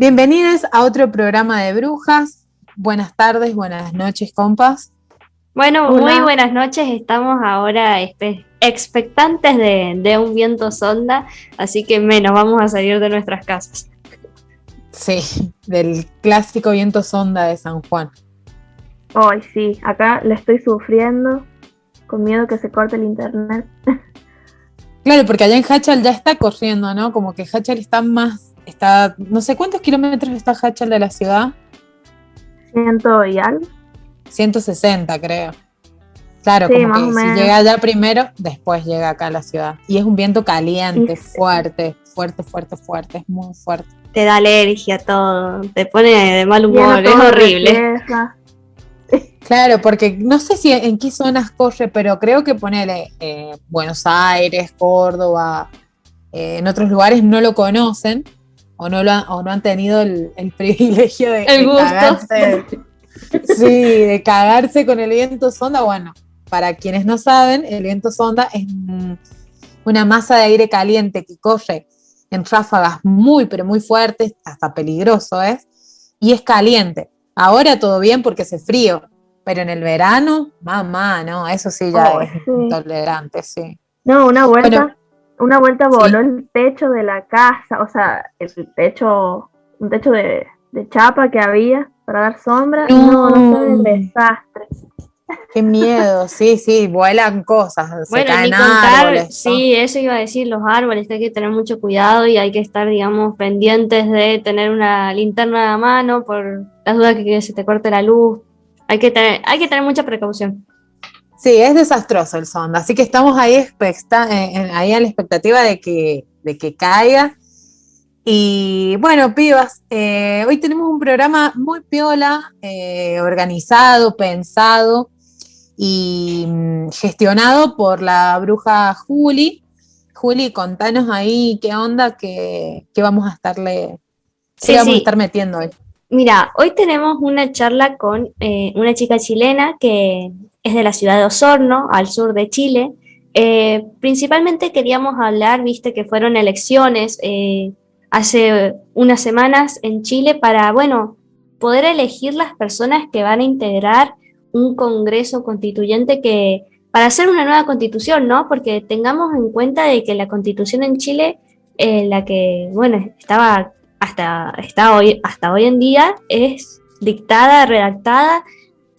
Bienvenidos a otro programa de Brujas. Buenas tardes, buenas noches, compas. Bueno, Hola. muy buenas noches. Estamos ahora expectantes de un viento sonda, así que menos vamos a salir de nuestras casas. Sí, del clásico viento sonda de San Juan. Ay, sí, acá le estoy sufriendo, con miedo que se corte el internet. Claro, porque allá en Hachal ya está corriendo, ¿no? Como que Hachal está, no sé cuántos kilómetros está Hachal de la ciudad. 100 y algo. 160, creo. Claro, Sí, como más o que si menos. llega allá primero, después llega acá a la ciudad. Y es un viento caliente, fuerte, es muy fuerte. Te da alergia todo, te pone de mal Lleno humor, es todo de horrible. tierra. Claro, porque no sé si en qué zonas corre, pero creo que ponele Buenos Aires, Córdoba, en otros lugares no lo conocen o no han tenido el privilegio El gusto. cagarse. Sí, de cagarse con el viento sonda. Bueno, para quienes no saben, el viento sonda es una masa de aire caliente que corre en ráfagas muy, pero muy fuertes, hasta peligroso es, y es caliente. Ahora todo bien porque hace frío, pero en el verano, mamá, no, eso sí ya Oh, es sí. intolerante, sí. No, una Bueno, vuelta voló sí. el techo de la casa, o sea, un techo de chapa que había para dar sombra. No sabe el No, desastre. qué miedo, sí, vuelan cosas, se Bueno, caen ni contar, árboles, ¿no? sí, eso iba a decir, los árboles, hay que tener mucho cuidado y hay que estar, digamos, pendientes de tener una linterna a mano por las dudas que se te corte la luz. Hay que tener mucha precaución. Sí, es desastroso el sonda, así que estamos ahí, ahí a la expectativa de que caiga. Y bueno, pibas, hoy tenemos un programa muy piola, organizado, pensado y gestionado por la bruja Juli. Juli, contanos ahí qué onda, qué vamos a qué Sí, le vamos a sí. estar metiendo hoy. Mira, hoy tenemos una charla con una chica chilena que es de la ciudad de Osorno, al sur de Chile. Principalmente queríamos hablar, viste que fueron elecciones hace unas semanas en Chile para, bueno, poder elegir las personas que van a integrar un congreso constituyente para hacer una nueva constitución, ¿no? Porque tengamos en cuenta de que la constitución en Chile, la que, bueno, estaba hasta hoy en día es redactada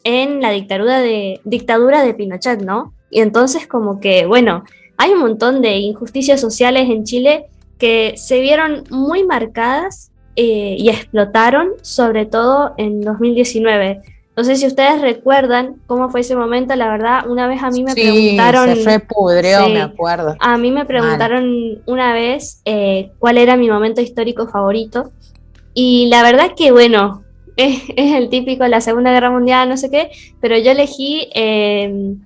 en la dictadura de Pinochet, ¿no? Y entonces como que, bueno, hay un montón de injusticias sociales en Chile que se vieron muy marcadas y explotaron, sobre todo en 2019. No sé si ustedes recuerdan cómo fue ese momento, la verdad, una vez a mí me Sí, se preguntaron, repudrió, me sí, acuerdo. a mí me Mal. preguntaron una vez cuál era mi momento histórico favorito y la verdad que bueno, es el típico de la Segunda Guerra Mundial, no sé qué, pero yo elegí el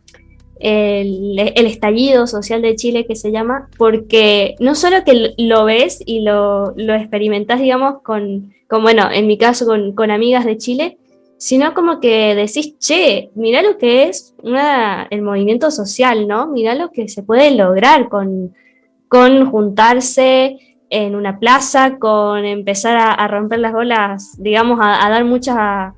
estallido social de Chile que se llama, porque no solo que lo ves y lo experimentas, digamos, bueno, en mi caso con amigas de Chile, sino como que decís, che, mirá lo que es el movimiento social, ¿no? Mirá lo que se puede lograr con juntarse en una plaza, con empezar a romper las bolas, digamos, a dar mucha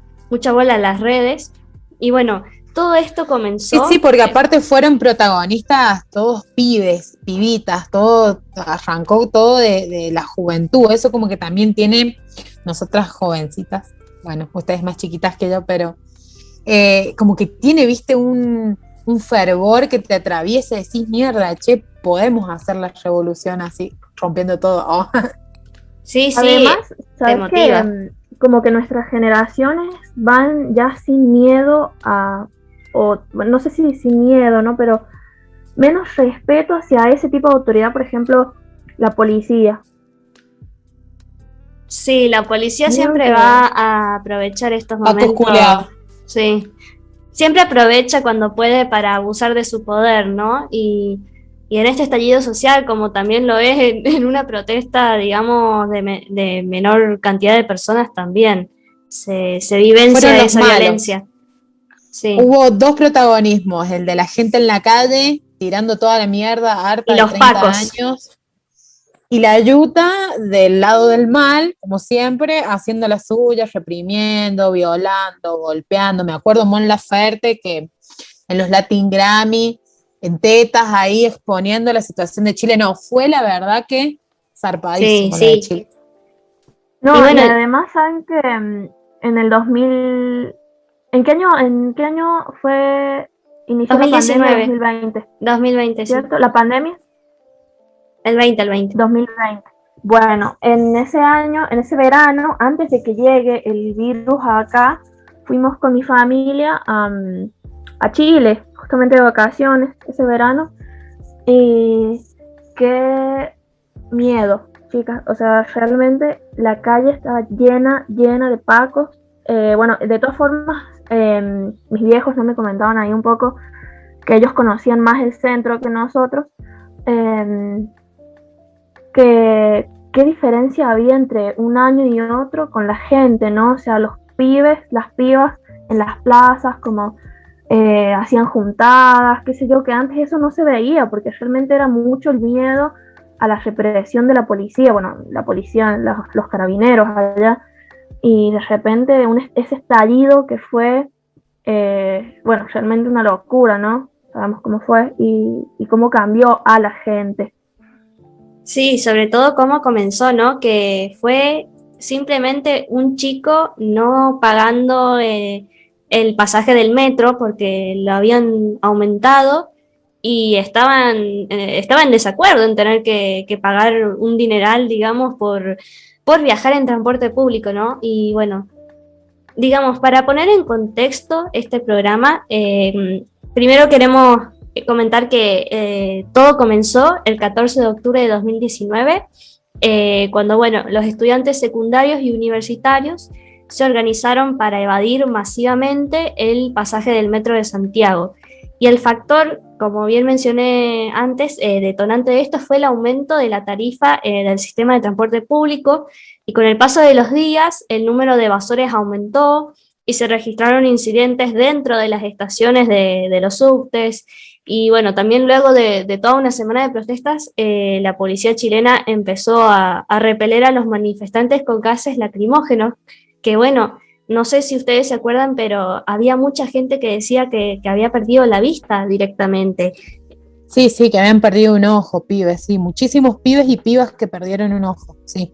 bola a las redes. Y bueno, todo esto Sí, comenzó. porque aparte fueron protagonistas todos pibes, pibitas, todo arrancó todo de la juventud. Eso como que también tiene nosotras jovencitas, bueno, ustedes más chiquitas que yo, pero como que tiene, viste, un fervor que te atraviesa y decís, mierda, che, podemos hacer la revolución así, rompiendo todo. Oh. Sí, sí, Además, te sabes motiva. que como que nuestras generaciones van ya sin miedo o bueno, no sé si sin miedo, ¿no? Pero menos respeto hacia ese tipo de autoridad, por ejemplo, la policía. Sí, la policía Vieron siempre que, va a aprovechar estos Patos momentos. culeados. Sí, siempre aprovecha cuando puede para abusar de su poder, ¿no? Y en este estallido social, como también lo es en una protesta, digamos, de menor cantidad de personas, también se Fueron vivencia los esa malos. violencia. Sí. Hubo dos protagonismos, el de la gente en la calle tirando toda la mierda Y harta de los 30 pacos. años Y la Yuta del lado del mal, como siempre, haciendo las suyas, reprimiendo, violando, golpeando. Me acuerdo Mon Laferte que en los Latin Grammy, en tetas ahí exponiendo la situación de Chile. No, fue la verdad que zarpadísimo Sí, lo de sí. Chile. No, Y bueno, y además saben que en el 2000, ¿en qué año fue inició la pandemia? 2019, 2020, sí. ¿Cierto? La pandemia, El 20. 2020. Bueno, en ese año, en ese verano, antes de que llegue el virus acá, fuimos con mi familia a Chile, justamente de vacaciones, ese verano. Y qué miedo, chicas. O sea, realmente la calle estaba llena de pacos. Bueno, de todas formas, mis viejos no me comentaban ahí un poco que ellos conocían más el centro que nosotros. ¿Qué diferencia había entre un año y otro con la gente, ¿no? O sea, los pibes, las pibas en las plazas, como hacían juntadas, qué sé yo, que antes eso no se veía, porque realmente era mucho el miedo a la represión de la policía, bueno, la policía, los carabineros allá, y de repente ese estallido que fue, bueno, realmente una locura, ¿no? Sabemos cómo fue y cómo cambió a la gente. Sí, sobre todo cómo comenzó, ¿no? Que fue simplemente un chico no pagando el pasaje del metro porque lo habían aumentado y estaba en desacuerdo en tener que pagar un dineral, digamos, por viajar en transporte público, ¿no? Y bueno, digamos, para poner en contexto este programa, primero queremos comentar que todo comenzó el 14 de octubre de 2019, cuando, bueno, los estudiantes secundarios y universitarios se organizaron para evadir masivamente el pasaje del Metro de Santiago. Y el factor, como bien mencioné antes, detonante de esto fue el aumento de la tarifa del sistema de transporte público, y con el paso de los días el número de evasores aumentó y se registraron incidentes dentro de las estaciones de los subtes. Y bueno, también luego de toda una semana de protestas, la policía chilena empezó a repeler a los manifestantes con gases lacrimógenos, que bueno, no sé si ustedes se acuerdan, pero había mucha gente que decía que había perdido la vista directamente. Sí, que habían perdido un ojo, pibes, sí, muchísimos pibes y pibas que perdieron un ojo, sí.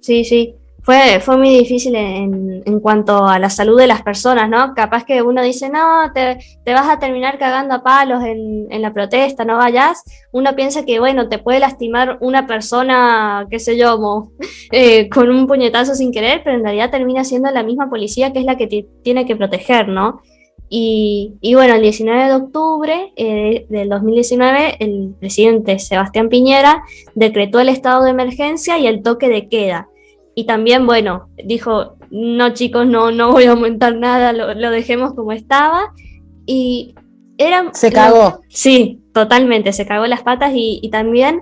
Sí. Fue muy difícil en cuanto a la salud de las personas, ¿no? Capaz que uno dice, no, te vas a terminar cagando a palos en la protesta, no vayas. Uno piensa que, bueno, te puede lastimar una persona, qué sé yo, con un puñetazo sin querer, pero en realidad termina siendo la misma policía que es la que te tiene que proteger, ¿no? Y bueno, el 19 de octubre del 2019, el presidente Sebastián Piñera decretó el estado de emergencia y el toque de queda. Y también, bueno, dijo, no chicos, no voy a aumentar nada, lo dejemos como estaba. Y se cagó. Sí, totalmente, se cagó las patas y también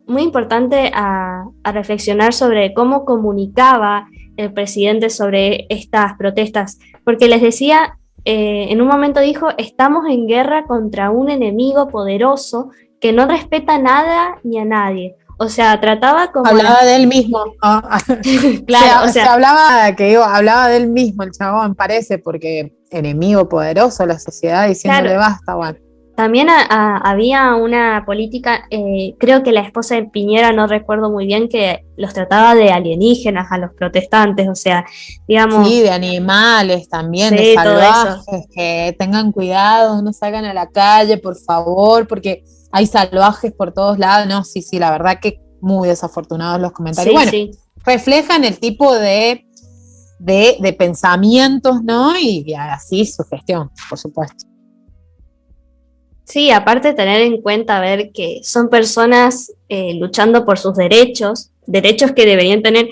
muy importante a reflexionar sobre cómo comunicaba el presidente sobre estas protestas, porque les decía, en un momento dijo, estamos en guerra contra un enemigo poderoso que no respeta nada ni a nadie. O sea, trataba como... Hablaba de él mismo. Claro, se hablaba de él mismo, el chabón, parece, porque enemigo poderoso de la sociedad diciéndole claro. Basta, bueno. También había una política, creo que la esposa de Piñera, no recuerdo muy bien, que los trataba de alienígenas a los protestantes, o sea, digamos... Sí, de animales también, sí, de salvajes, todo eso. que tengan cuidado, no salgan a la calle, por favor, porque hay salvajes por todos lados. No, sí, la verdad que muy desafortunados los comentarios. Sí, bueno, sí. Reflejan el tipo de pensamientos, ¿no? Y así su gestión, por supuesto. Sí, aparte tener en cuenta, ver que son personas luchando por sus derechos que deberían tener.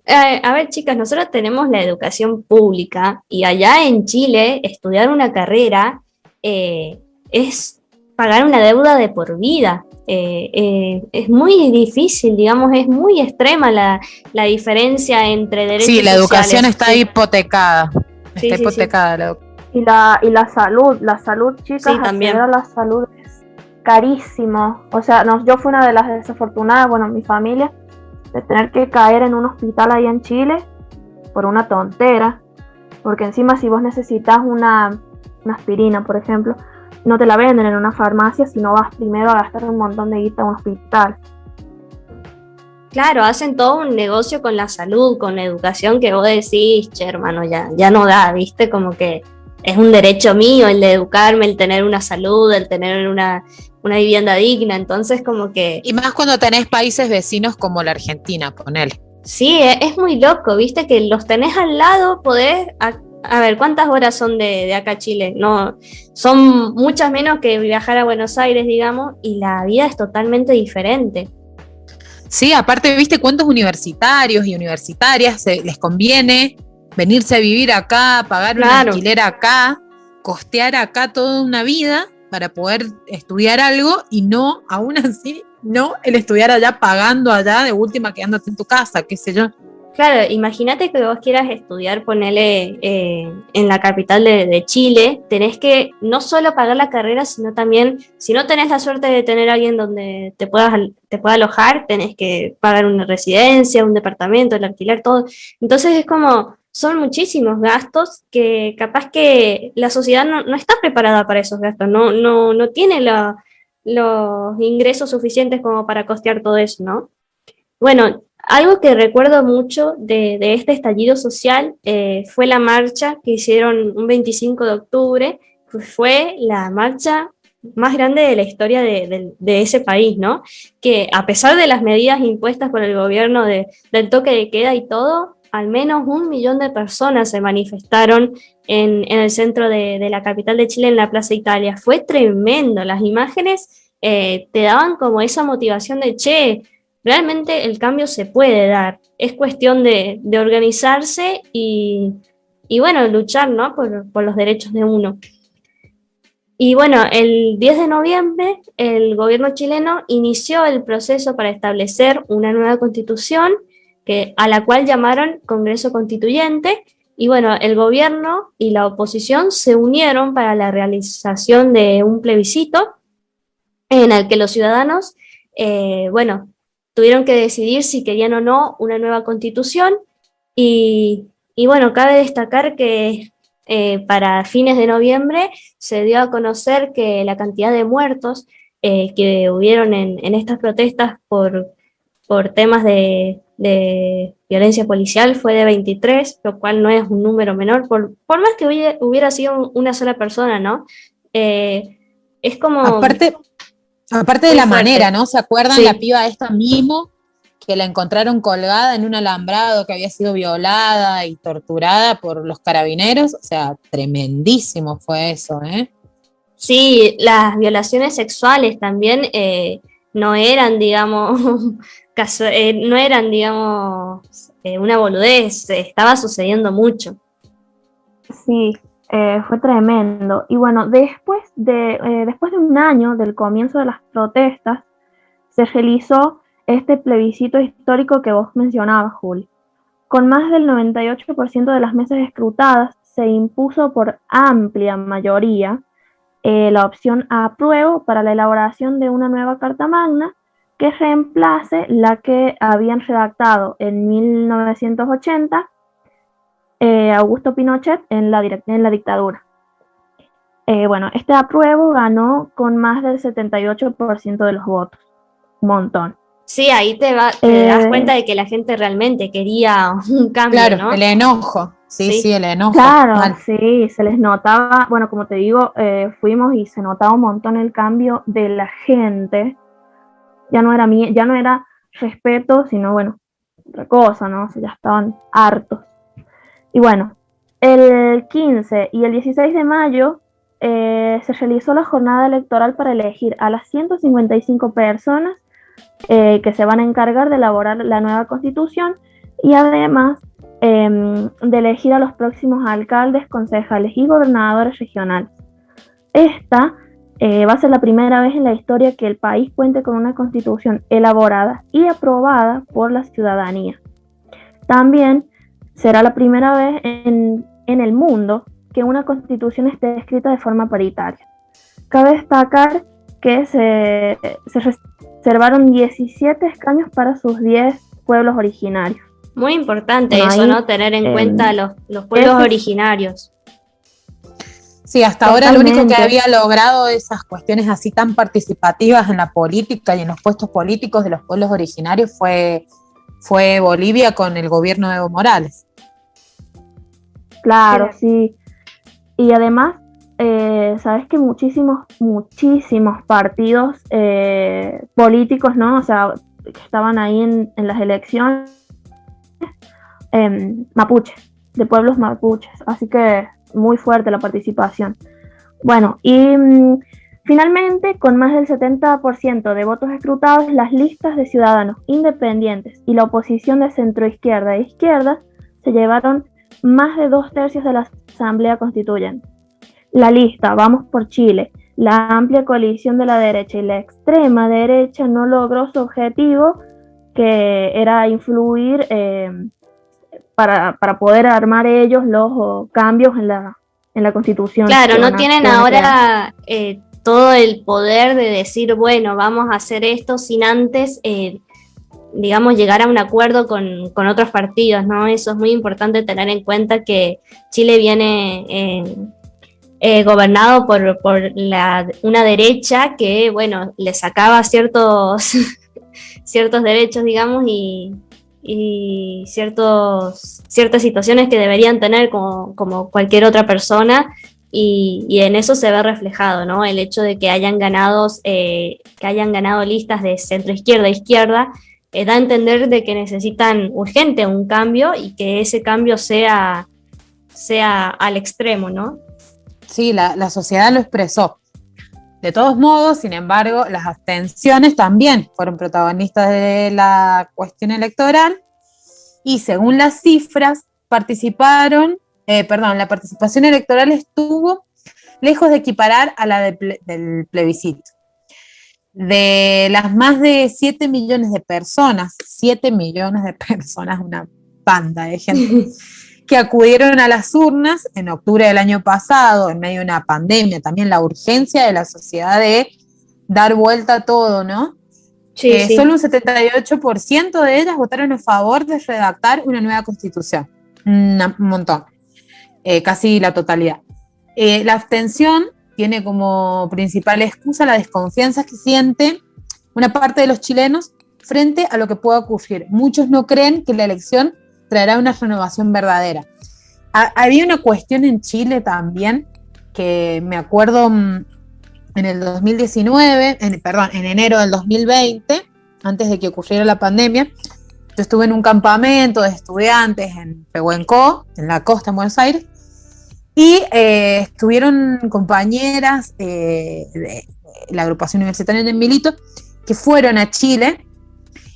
A ver, chicas, nosotros tenemos la educación pública y allá en Chile estudiar una carrera es pagar una deuda de por vida. Es muy difícil, digamos, es muy extrema la diferencia entre derechos sociales. Sí, la educación está hipotecada. Está hipotecada la educación. Y la salud, chicas, sí, también. acceder a la salud carísimo. O sea, no, yo fui una de las desafortunadas, bueno, mi familia, de tener que caer en un hospital ahí en Chile por una tontera, porque encima si vos necesitas una aspirina, por ejemplo, no te la venden en una farmacia, sino vas primero a gastar un montón de guita en un hospital. Claro, hacen todo un negocio con la salud, con la educación, que vos decís, che, hermano, ya no da, ¿viste? Como que es un derecho mío el de educarme, el tener una salud, el tener una vivienda digna, entonces como que... Y más cuando tenés países vecinos como la Argentina, ponele. Sí, es muy loco, ¿viste? Que los tenés al lado, podés... A ver, ¿cuántas horas son de acá a Chile? No, son muchas menos que viajar a Buenos Aires, digamos, y la vida es totalmente diferente. Sí, aparte, viste cuántos universitarios y universitarias les conviene venirse a vivir acá, pagar un alquiler acá, costear acá toda una vida para poder estudiar algo y no, aún así, no el estudiar allá pagando allá, de última quedándote en tu casa, qué sé yo. Claro, imagínate que vos quieras estudiar, ponele en la capital de Chile, tenés que no solo pagar la carrera, sino también, si no tenés la suerte de tener a alguien donde te pueda alojar, tenés que pagar una residencia, un departamento, el alquiler, todo. Entonces es como, son muchísimos gastos que capaz que la sociedad no está preparada para esos gastos, no tiene los ingresos suficientes como para costear todo eso, ¿no? Bueno, algo que recuerdo mucho de este estallido social fue la marcha que hicieron un 25 de octubre, fue la marcha más grande de la historia de ese país, ¿no? Que a pesar de las medidas impuestas por el gobierno del toque de queda y todo, al menos 1 millón de personas se manifestaron en el centro de la capital de Chile, en la Plaza Italia. Fue tremendo, las imágenes te daban como esa motivación de, che, realmente el cambio se puede dar, es cuestión de organizarse y bueno, luchar, ¿no? por los derechos de uno. Y bueno, el 10 de noviembre el gobierno chileno inició el proceso para establecer una nueva constitución a la cual llamaron Congreso Constituyente, y bueno, el gobierno y la oposición se unieron para la realización de un plebiscito en el que los ciudadanos, bueno, tuvieron que decidir si querían o no una nueva constitución y bueno, cabe destacar que para fines de noviembre se dio a conocer que la cantidad de muertos que hubieron en estas protestas por temas de violencia policial fue de 23, lo cual no es un número menor, por más que hubiera sido una sola persona, ¿no? Es como... Aparte de la manera, ¿no? ¿Se acuerdan? Sí. La piba esta Mimo, que la encontraron colgada en un alambrado, que había sido violada y torturada por los carabineros? O sea, tremendísimo fue eso, ¿eh? Sí, las violaciones sexuales también no eran, digamos, no eran, digamos, una boludez, estaba sucediendo mucho. Sí, fue tremendo. Y bueno, después de un año del comienzo de las protestas, se realizó este plebiscito histórico que vos mencionabas, Juli. Con más del 98% de las mesas escrutadas, se impuso por amplia mayoría la opción apruebo para la elaboración de una nueva Carta Magna que reemplace la que habían redactado en 1980 Augusto Pinochet en la dictadura. Bueno, este apruebo ganó con más del 78% de los votos. Un montón. Sí, ahí te das cuenta de que la gente realmente quería un cambio, claro, ¿no? El enojo. Sí, el enojo. Claro, sí, se les notaba, bueno, como te digo, fuimos y se notaba un montón el cambio de la gente. Ya no era respeto, sino, bueno, otra cosa, ¿no? O sea, ya estaban hartos. Y bueno, el 15 y el 16 de mayo se realizó la jornada electoral para elegir a las 155 personas que se van a encargar de elaborar la nueva constitución y además de elegir a los próximos alcaldes, concejales y gobernadores regionales. Esta va a ser la primera vez en la historia que el país cuente con una constitución elaborada y aprobada por la ciudadanía. También será la primera vez en el mundo que una constitución esté escrita de forma paritaria. Cabe destacar que se reservaron 17 escaños para sus 10 pueblos originarios. Muy importante Bueno, eso, ahí, ¿no? Tener en cuenta los pueblos originarios. Sí, hasta ahora lo único que Totalmente. había logrado esas cuestiones así tan participativas en la política y en los puestos políticos de los pueblos originarios fue Bolivia con el gobierno de Evo Morales. Claro, sí. Y además, sabes que muchísimos partidos políticos, ¿no? O sea, que estaban ahí en las elecciones, mapuches, de pueblos mapuches. Así que muy fuerte la participación. Bueno, y finalmente, con más del 70% de votos escrutados, las listas de ciudadanos independientes y la oposición de centroizquierda e izquierda se llevaron más de 2/3 de la Asamblea Constituyente. La lista Vamos por Chile, la amplia coalición de la derecha y la extrema derecha no logró su objetivo, que era influir para poder armar ellos los cambios en la Constitución. Claro, no tienen ahora todo el poder de decir, bueno, vamos a hacer esto sin antes, digamos, llegar a un acuerdo con otros partidos, ¿no? Eso es muy importante tener en cuenta, que Chile viene gobernado por una derecha que, bueno, le sacaba ciertos derechos, digamos, y ciertas situaciones que deberían tener como cualquier otra persona, y en eso se ve reflejado, ¿no? El hecho de que hayan ganado listas de centro izquierda e izquierda, da a entender de que necesitan urgente un cambio, y que ese cambio sea al extremo, ¿no? Sí, la sociedad lo expresó. De todos modos, sin embargo, las abstenciones también fueron protagonistas de la cuestión electoral, y según las cifras, la participación electoral estuvo lejos de equiparar a la del plebiscito. De las más de 7 millones de personas, una banda de gente, que acudieron a las urnas en octubre del año pasado, en medio de una pandemia, también la urgencia de la sociedad de dar vuelta a todo, ¿no? Sí. Solo un 78% de ellas votaron a favor de redactar una nueva constitución. Un montón. Casi la totalidad. La abstención tiene como principal excusa la desconfianza que siente una parte de los chilenos frente a lo que pueda ocurrir. Muchos no creen que la elección traerá una renovación verdadera. Había una cuestión en Chile también, que me acuerdo en el 2019, en enero del 2020, antes de que ocurriera la pandemia. Yo estuve en un campamento de estudiantes en Pehuenco, en la costa de Buenos Aires, y estuvieron compañeras de la agrupación universitaria en Milito, que fueron a Chile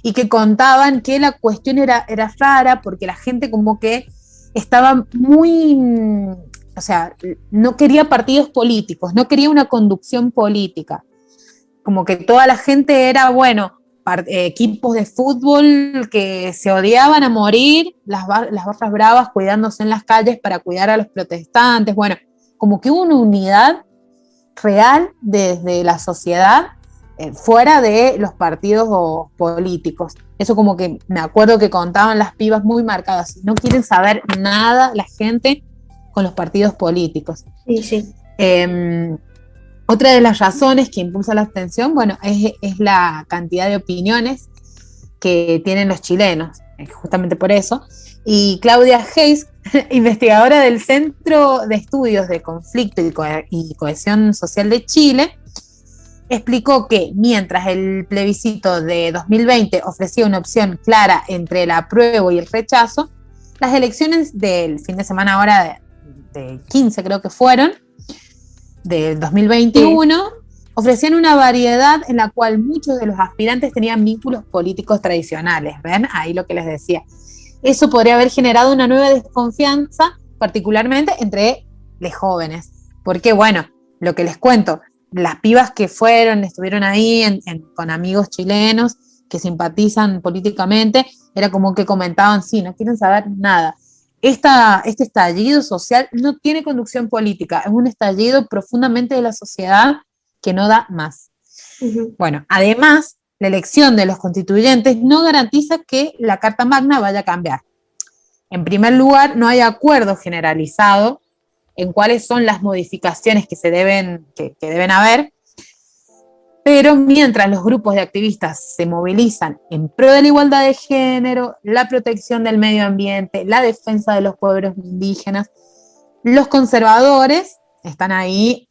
y que contaban que la cuestión era rara, porque la gente como que estaba muy, o sea, no quería partidos políticos, no quería una conducción política, como que toda la gente era, bueno, equipos de fútbol que se odiaban a morir, las barras bravas cuidándose en las calles para cuidar a los protestantes, bueno, como que hubo una unidad real desde la sociedad, fuera de los partidos políticos. Eso como que me acuerdo que contaban las pibas muy marcadas, no quieren saber nada la gente con los partidos políticos. Sí. Otra de las razones que impulsa la abstención, bueno, es la cantidad de opiniones que tienen los chilenos, justamente por eso. Y Claudia Hayes, investigadora del Centro de Estudios de Conflicto y Cohesión Social de Chile, explicó que mientras el plebiscito de 2020 ofrecía una opción clara entre el apruebo y el rechazo, las elecciones del fin de semana ahora de 15 creo que fueron, del 2021, ofrecían una variedad en la cual muchos de los aspirantes tenían vínculos políticos tradicionales. ¿Ven? Ahí lo que les decía. Eso podría haber generado una nueva desconfianza, particularmente entre los jóvenes. Porque, bueno, lo que les cuento, las pibas que estuvieron ahí con amigos chilenos que simpatizan políticamente, era como que comentaban, sí, no quieren saber nada. Este estallido social no tiene conducción política, es un estallido profundamente de la sociedad que no da más. Bueno, además, la elección de los constituyentes no garantiza que la Carta Magna vaya a cambiar. En primer lugar, no hay acuerdo generalizado en cuáles son las modificaciones que deben haber, pero mientras los grupos de activistas se movilizan en pro de la igualdad de género, la protección del medio ambiente, la defensa de los pueblos indígenas, los conservadores están ahí,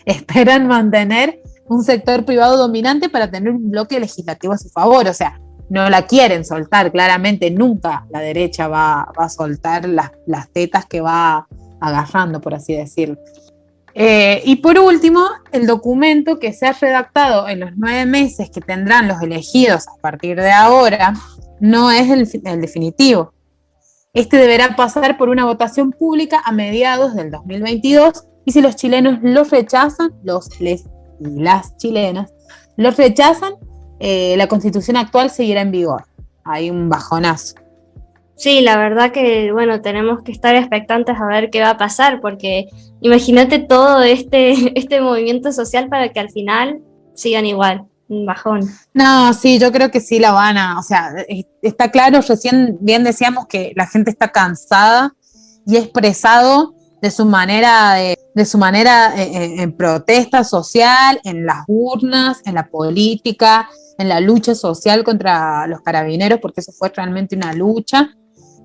esperan mantener un sector privado dominante para tener un bloque legislativo a su favor. O sea, no la quieren soltar, claramente nunca la derecha va a soltar las tetas que va agarrando, por así decirlo. Y por último, el documento que se ha redactado en los 9 meses que tendrán los elegidos a partir de ahora no es el definitivo. Este deberá pasar por una votación pública a mediados del 2022 y si los chilenos los rechazan, y las chilenas los rechazan, la constitución actual seguirá en vigor. Hay un bajonazo. Sí, la verdad que, bueno, tenemos que estar expectantes a ver qué va a pasar, porque imagínate todo este movimiento social para que al final sigan igual, un bajón. No, sí, yo creo que sí la van a, o sea, está claro, recién bien decíamos que la gente está cansada y ha expresado de su manera, en protesta social, en las urnas, en la política, en la lucha social contra los carabineros, porque eso fue realmente una lucha,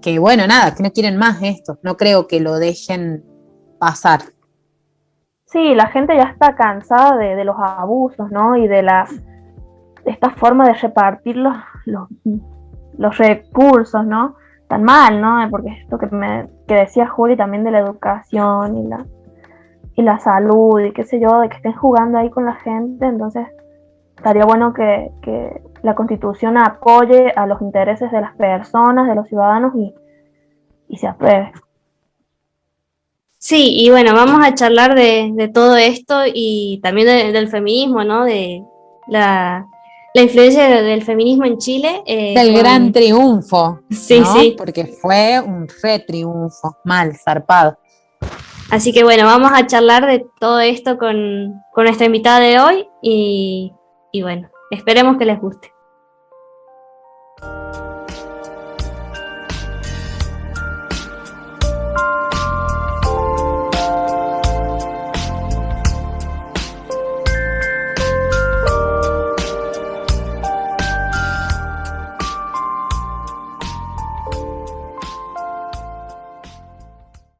que bueno, nada, que no quieren más esto, no creo que lo dejen pasar. Sí, la gente ya está cansada de los abusos, ¿no? Y de esta forma de repartir los recursos, ¿no? Tan mal, ¿no? Porque esto que decía Juli también de la educación y la salud y qué sé yo, de que estén jugando ahí con la gente, entonces estaría bueno que la Constitución apoye a los intereses de las personas, de los ciudadanos y se apruebe. Sí, y bueno, vamos a charlar de todo esto y también del feminismo, ¿no? De la influencia del feminismo en Chile. Del gran triunfo, sí, ¿no? Sí. Porque fue un triunfo, mal, zarpado. Así que bueno, vamos a charlar de todo esto con nuestra invitada de hoy y bueno, esperemos que les guste.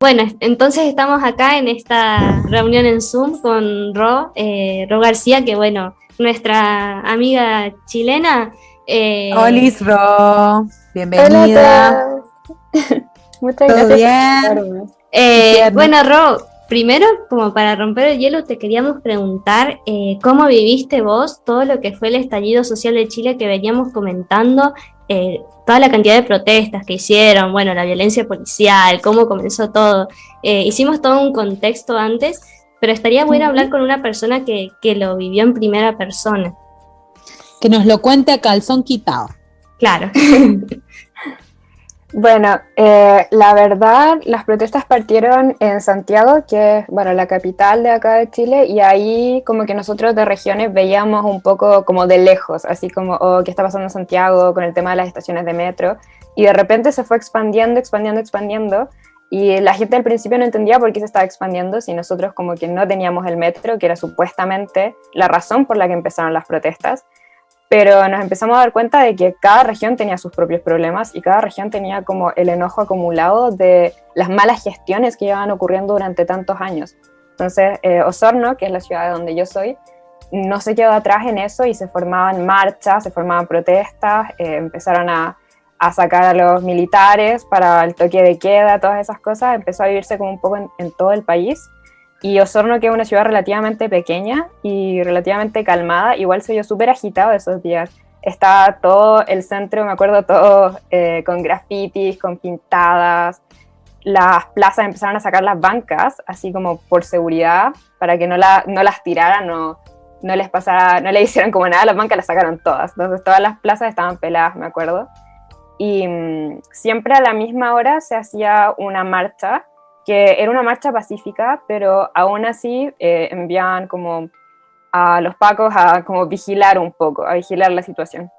Bueno, entonces estamos acá en esta reunión en Zoom con Ro García, que bueno, nuestra amiga chilena. Olis, Ro, bienvenida. Muchas ¿Todo gracias por bien? Bueno, Ro, primero, como para romper el hielo, te queríamos preguntar cómo viviste vos todo lo que fue el estallido social de Chile que veníamos comentando, toda la cantidad de protestas que hicieron, bueno, la violencia policial, cómo comenzó todo. Hicimos todo un contexto antes, pero estaría bueno hablar con una persona que lo vivió en primera persona. Que nos lo cuente a calzón quitado. Claro. Bueno, la verdad, las protestas partieron en Santiago, que es, bueno, la capital de acá de Chile, y ahí como que nosotros de regiones veíamos un poco como de lejos, así como, oh, ¿qué está pasando en Santiago con el tema de las estaciones de metro? Y de repente se fue expandiendo, y la gente al principio no entendía por qué se estaba expandiendo si nosotros como que no teníamos el metro, que era supuestamente la razón por la que empezaron las protestas. Pero nos empezamos a dar cuenta de que cada región tenía sus propios problemas y cada región tenía como el enojo acumulado de las malas gestiones que llevaban ocurriendo durante tantos años. Entonces, Osorno, que es la ciudad de donde yo soy, no se quedó atrás en eso y se formaban marchas, se formaban protestas, empezaron a sacar a los militares para el toque de queda, todas esas cosas. Empezó a vivirse como un poco en todo el país. Y Osorno, que es una ciudad relativamente pequeña y relativamente calmada, igual se vio súper agitado esos días. Estaba todo el centro, me acuerdo, todo con grafitis, con pintadas. Las plazas empezaron a sacar las bancas, así como por seguridad, para que no las tiraran, no les pasara, no le hicieran como nada, las bancas las sacaron todas. Entonces todas las plazas estaban peladas, me acuerdo. Y siempre a la misma hora se hacía una marcha, que era una marcha pacífica, pero aún así enviaban como a los pacos a como vigilar un poco, a vigilar la situación.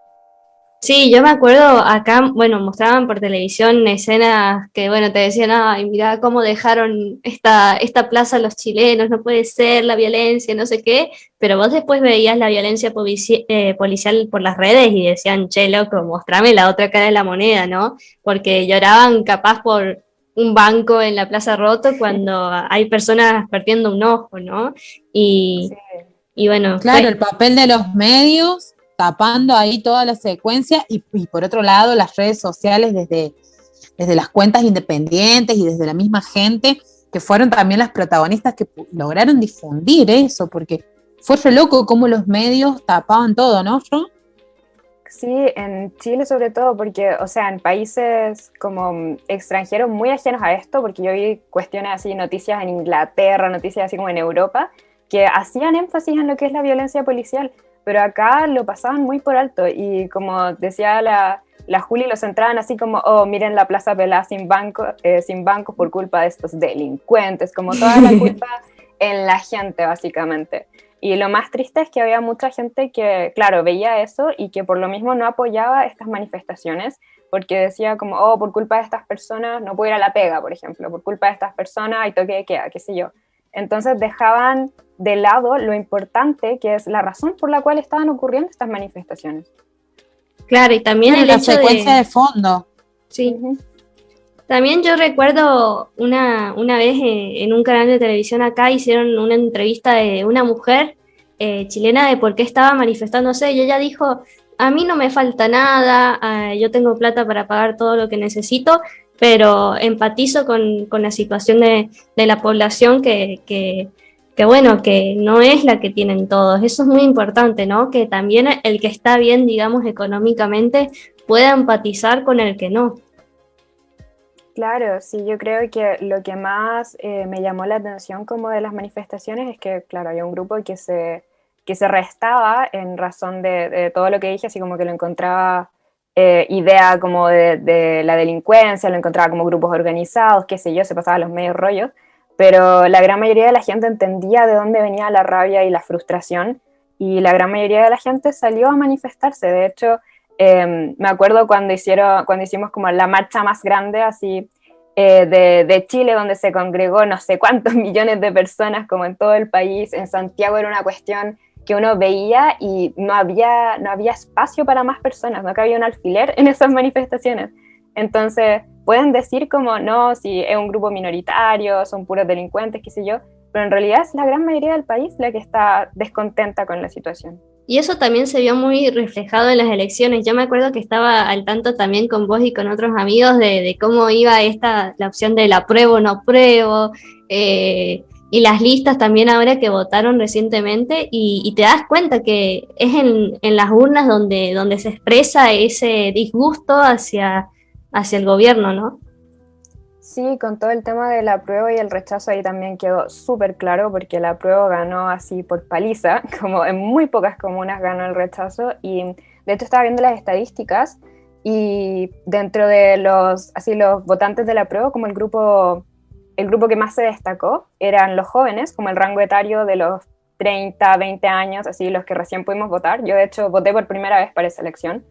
Sí, yo me acuerdo acá, bueno, mostraban por televisión escenas que, bueno, te decían, ay, mirá cómo dejaron esta plaza los chilenos, no puede ser, la violencia, no sé qué, pero vos después veías la violencia policial por las redes y decían, che, loco, mostrame la otra cara de la moneda, ¿no? Porque lloraban capaz por un banco en la Plaza Roto cuando hay personas perdiendo un ojo, ¿no? Y, Sí. y bueno, Claro, el papel de los medios tapando ahí toda la secuencia y por otro lado las redes sociales desde las cuentas independientes y desde la misma gente que fueron también las protagonistas que lograron difundir eso, porque fue re loco cómo los medios tapaban todo, ¿no, Ro? Sí, en Chile sobre todo, porque, o sea, en países como extranjeros muy ajenos a esto, porque yo vi cuestiones así, noticias en Inglaterra, noticias así como en Europa, que hacían énfasis en lo que es la violencia policial, pero acá lo pasaban muy por alto y como decía la Juli, lo centraban así como, oh, miren la plaza pelada sin bancos por culpa de estos delincuentes, como toda la culpa en la gente básicamente. Y lo más triste es que había mucha gente que, claro, veía eso y que por lo mismo no apoyaba estas manifestaciones, porque decía como, oh, por culpa de estas personas no puedo ir a la pega, por ejemplo, por culpa de estas personas hay toque de queda, qué sé yo. Entonces dejaban de lado lo importante que es la razón por la cual estaban ocurriendo estas manifestaciones. claro, y también el La hecho secuencia de fondo. Sí. Uh-huh. También yo recuerdo una vez en un canal de televisión acá hicieron una entrevista de una mujer chilena de por qué estaba manifestándose y ella dijo, a mí no me falta nada, yo tengo plata para pagar todo lo que necesito, pero empatizo con la situación de la población que bueno, que no es la que tienen todos. Eso es muy importante, ¿no? Que también el que está bien, digamos, económicamente pueda empatizar con el que no. Claro, sí, yo creo que lo que más me llamó la atención como de las manifestaciones es que, claro, había un grupo que se restaba en razón de todo lo que dije, así como que lo encontraba idea como de la delincuencia, lo encontraba como grupos organizados, qué sé yo, se pasaba los medios rollos, pero la gran mayoría de la gente entendía de dónde venía la rabia y la frustración, y la gran mayoría de la gente salió a manifestarse. De hecho, me acuerdo cuando hicimos como la marcha más grande así de Chile, donde se congregó no sé cuántos millones de personas como en todo el país. En Santiago era una cuestión que uno veía y no había espacio para más personas, no cabía un alfiler en esas manifestaciones. Entonces pueden decir como no, si es un grupo minoritario, son puros delincuentes, qué sé yo, pero en realidad es la gran mayoría del país la que está descontenta con la situación. Y eso también se vio muy reflejado en las elecciones. Yo me acuerdo que estaba al tanto también con vos y con otros amigos de cómo iba la opción del apruebo o no apruebo, y las listas también ahora que votaron recientemente, y te das cuenta que es en las urnas donde se expresa ese disgusto hacia el gobierno, ¿no? Sí, con todo el tema del apruebo y el rechazo ahí también quedó súper claro porque el apruebo ganó así por paliza, como en muy pocas comunas ganó el rechazo y de hecho estaba viendo las estadísticas y dentro de los votantes del apruebo como el grupo que más se destacó eran los jóvenes, como el rango etario de los 30, 20 años, así los que recién pudimos votar. Yo de hecho voté por primera vez para esa elección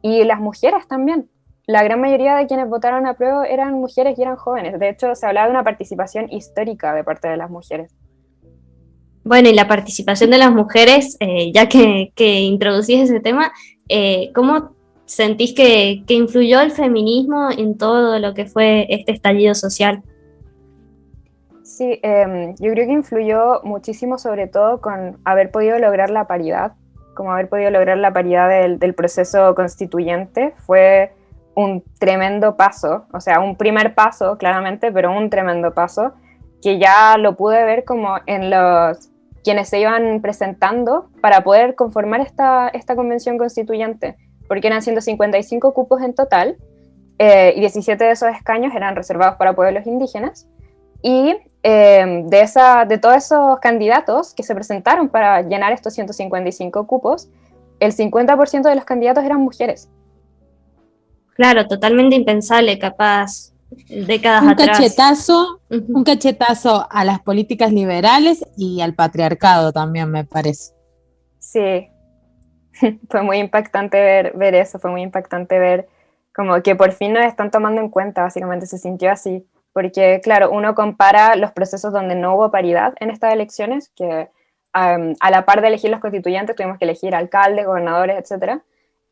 y las mujeres también. La gran mayoría de quienes votaron a prueba eran mujeres y eran jóvenes. De hecho, se hablaba de una participación histórica de parte de las mujeres. Bueno, y la participación de las mujeres, ya que introducís ese tema, ¿cómo sentís que influyó el feminismo en todo lo que fue este estallido social? Sí, yo creo que influyó muchísimo, sobre todo con haber podido lograr la paridad, como haber podido lograr la paridad del proceso constituyente. Fue un tremendo paso, o sea, un primer paso, claramente, pero un tremendo paso, que ya lo pude ver como en los quienes se iban presentando para poder conformar esta convención constituyente, porque eran 155 cupos en total, y 17 de esos escaños eran reservados para pueblos indígenas, y de todos esos candidatos que se presentaron para llenar estos 155 cupos, el 50% de los candidatos eran mujeres. Claro, totalmente impensable, capaz, décadas atrás. Un cachetazo a las políticas liberales y al patriarcado también, me parece. Sí, fue muy impactante ver eso, fue muy impactante ver como que por fin nos están tomando en cuenta, básicamente se sintió así, porque claro, uno compara los procesos donde no hubo paridad en estas elecciones, que a la par de elegir los constituyentes tuvimos que elegir alcaldes, gobernadores, etcétera,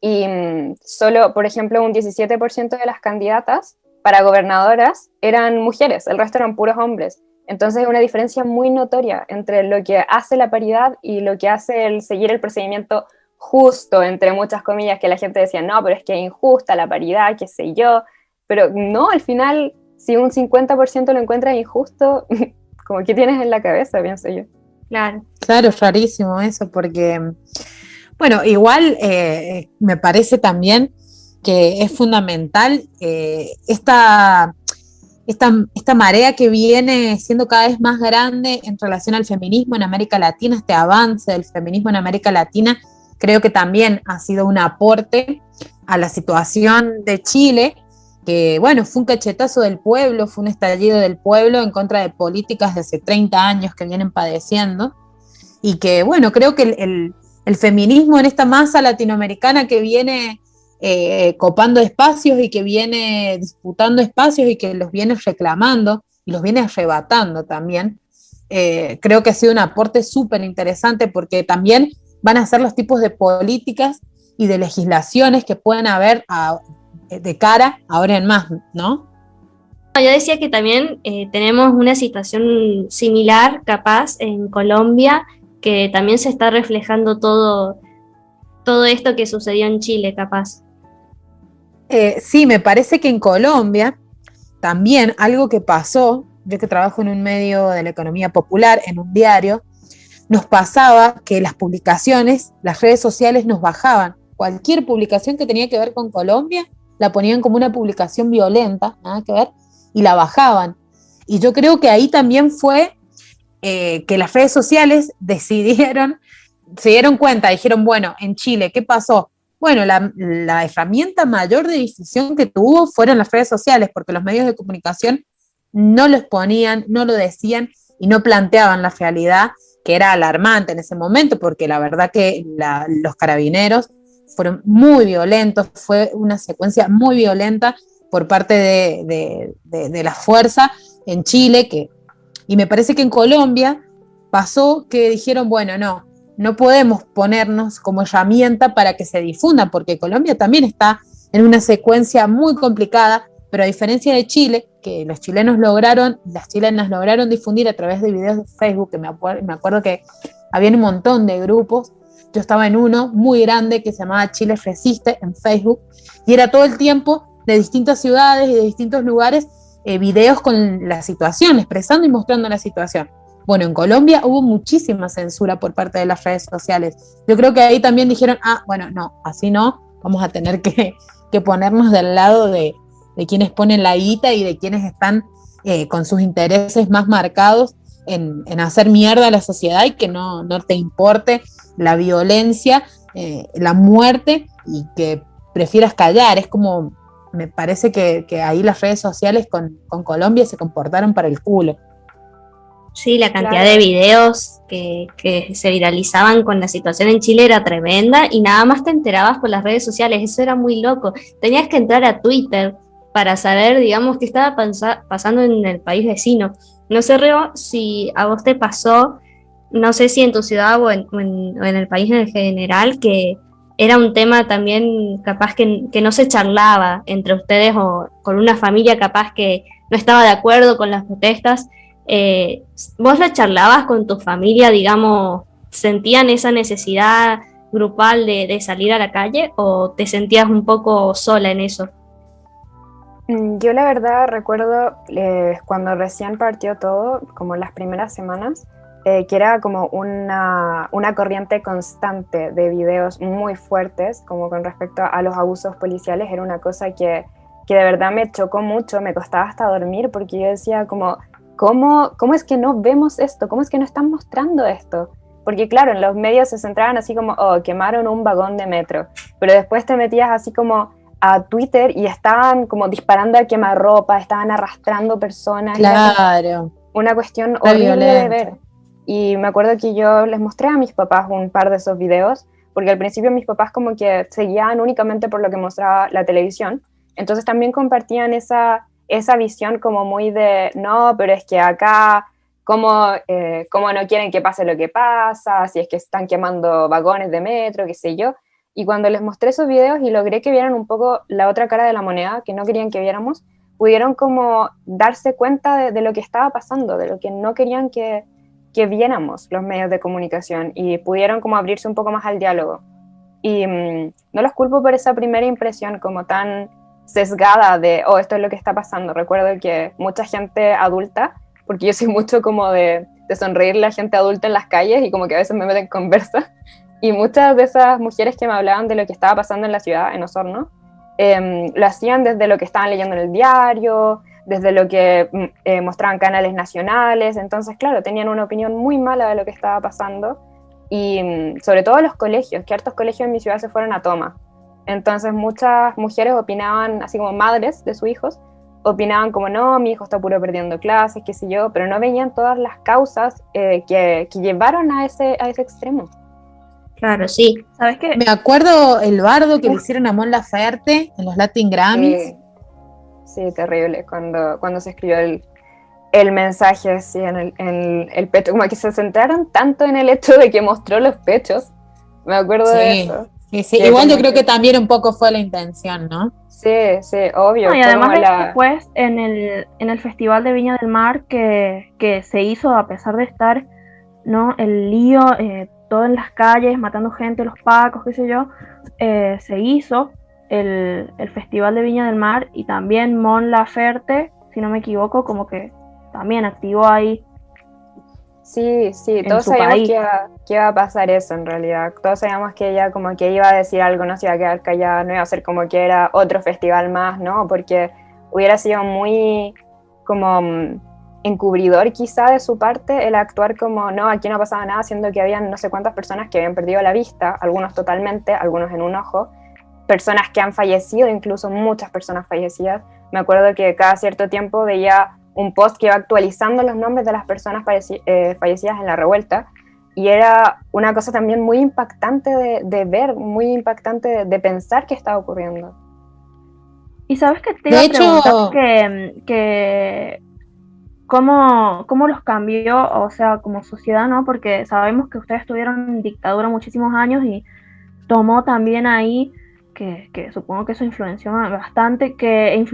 y solo, por ejemplo, un 17% de las candidatas para gobernadoras eran mujeres, el resto eran puros hombres. Entonces hay una diferencia muy notoria entre lo que hace la paridad y lo que hace el seguir el procedimiento justo, entre muchas comillas, que la gente decía, no, pero es que es injusta la paridad, qué sé yo, pero no, al final, si un 50% lo encuentras injusto, como que tienes en la cabeza, pienso yo. Claro. Claro, es rarísimo eso, porque, bueno, igual me parece también que es fundamental esta marea que viene siendo cada vez más grande en relación al feminismo en América Latina, este avance del feminismo en América Latina, creo que también ha sido un aporte a la situación de Chile, que bueno, fue un cachetazo del pueblo, fue un estallido del pueblo en contra de políticas de hace 30 años que vienen padeciendo, y que bueno, creo que el feminismo en esta masa latinoamericana que viene copando espacios y que viene disputando espacios y que los viene reclamando y los viene arrebatando también, creo que ha sido un aporte súper interesante porque también van a ser los tipos de políticas y de legislaciones que pueden haber de cara ahora en más, ¿no? Yo decía que también tenemos una situación similar, capaz, en Colombia, que también se está reflejando todo esto que sucedió en Chile, capaz. Sí, me parece que en Colombia también algo que pasó, yo que trabajo en un medio de la economía popular, en un diario, nos pasaba que las publicaciones, las redes sociales nos bajaban. Cualquier publicación que tenía que ver con Colombia, la ponían como una publicación violenta, nada que ver, y la bajaban. Y yo creo que ahí también fue que las redes sociales se dieron cuenta, dijeron, bueno, en Chile, ¿qué pasó? Bueno, la herramienta mayor de difusión que tuvo fueron las redes sociales, porque los medios de comunicación no lo exponían, no lo decían y no planteaban la realidad, que era alarmante en ese momento, porque la verdad que los carabineros fueron muy violentos, fue una secuencia muy violenta por parte de la fuerza en Chile, y me parece que en Colombia pasó que dijeron, bueno, no podemos ponernos como herramienta para que se difunda, porque Colombia también está en una secuencia muy complicada, pero a diferencia de Chile, que las chilenas lograron difundir a través de videos de Facebook, que me acuerdo que había un montón de grupos, yo estaba en uno muy grande que se llamaba Chile Resiste en Facebook, y era todo el tiempo de distintas ciudades y de distintos lugares, videos con la situación, expresando y mostrando la situación. Bueno, en Colombia hubo muchísima censura por parte de las redes sociales. Yo creo que ahí también dijeron, bueno, no, así no, vamos a tener que ponernos del lado de quienes ponen la guita y de quienes están con sus intereses más marcados en hacer mierda a la sociedad y que no te importe la violencia, la muerte y que prefieras callar. Es como, me parece que ahí las redes sociales con Colombia se comportaron para el culo. Sí, la cantidad de videos que se viralizaban con la situación en Chile era tremenda y nada más te enterabas por las redes sociales, eso era muy loco. Tenías que entrar a Twitter para saber, digamos, qué estaba pasando en el país vecino. No sé, Reo, si a vos te pasó, no sé si en tu ciudad o en el país en general, que era un tema también capaz que no se charlaba entre ustedes o con una familia capaz que no estaba de acuerdo con las protestas. ¿Vos la charlabas con tu familia, digamos, sentían esa necesidad grupal de salir a la calle o te sentías un poco sola en eso? Yo la verdad recuerdo cuando recién partió todo, como las primeras semanas, que era como una corriente constante de videos muy fuertes, como con respecto a los abusos policiales. Era una cosa que de verdad me chocó mucho, me costaba hasta dormir, porque yo decía como, ¿cómo es que no vemos esto? ¿Cómo es que no están mostrando esto? Porque claro, en los medios se centraban así como, quemaron un vagón de metro, pero después te metías así como a Twitter y estaban como disparando a quemarropa, estaban arrastrando personas. Claro. Una cuestión horrible de ver. y me acuerdo que yo les mostré a mis papás un par de esos videos, porque al principio mis papás como que se guiaban únicamente por lo que mostraba la televisión, entonces también compartían esa visión como muy de, no, pero es que acá, ¿cómo no quieren que pase lo que pasa? Si es que están quemando vagones de metro, qué sé yo. Y cuando les mostré esos videos y logré que vieran un poco la otra cara de la moneda, que no querían que viéramos, pudieron como darse cuenta de lo que estaba pasando, de lo que no querían que viéramos los medios de comunicación, y pudieron como abrirse un poco más al diálogo. Y no los culpo por esa primera impresión como tan sesgada de, oh, esto es lo que está pasando. Recuerdo que mucha gente adulta, porque yo soy mucho como de sonreírle a gente adulta en las calles y como que a veces me meten en conversa, y muchas de esas mujeres que me hablaban de lo que estaba pasando en la ciudad, en Osorno, lo hacían desde lo que estaban leyendo en el diario, desde lo que mostraban canales nacionales. Entonces, claro, tenían una opinión muy mala de lo que estaba pasando, y sobre todo los colegios, que hartos colegios en mi ciudad se fueron a toma. Entonces muchas mujeres opinaban, así como madres de sus hijos, opinaban como, no, mi hijo está puro perdiendo clases, qué sé yo, pero no veían todas las causas que llevaron a ese extremo. Claro, sí. ¿Sabes qué? Me acuerdo el bardo que le hicieron a Mon Laferte en los Latin Grammys. Sí, terrible, cuando se escribió el mensaje así en el pecho, como que se centraron tanto en el hecho de que mostró los pechos, me acuerdo de eso. Sí. Igual yo creo que también un poco fue la intención, ¿no? Sí, obvio. No, y además después en el Festival de Viña del Mar que se hizo a pesar de estar, ¿no? El lío, todo en las calles, matando gente, los pacos, qué sé yo, se hizo el Festival de Viña del Mar, y también Mon Laferte, si no me equivoco, como que también activó ahí. Sí, todos sabíamos que iba a pasar eso en realidad. Todos sabíamos que ella como que iba a decir algo, no se iba a quedar callada, no iba a ser como que era otro festival más, ¿no? Porque hubiera sido muy como encubridor quizá de su parte el actuar como, no, aquí no pasaba nada, siendo que habían no sé cuántas personas que habían perdido la vista, algunos totalmente, algunos en un ojo, personas que han fallecido, incluso muchas personas fallecidas. Me acuerdo que cada cierto tiempo veía un post que iba actualizando los nombres de las personas fallecidas en la revuelta, y era una cosa también muy impactante de ver, muy impactante de pensar que estaba ocurriendo. Y sabes que te iba a preguntar que cómo los cambió, o sea, como sociedad, ¿no? Porque sabemos que ustedes estuvieron en dictadura muchísimos años y tomó también ahí, que supongo que eso influyó bastante, que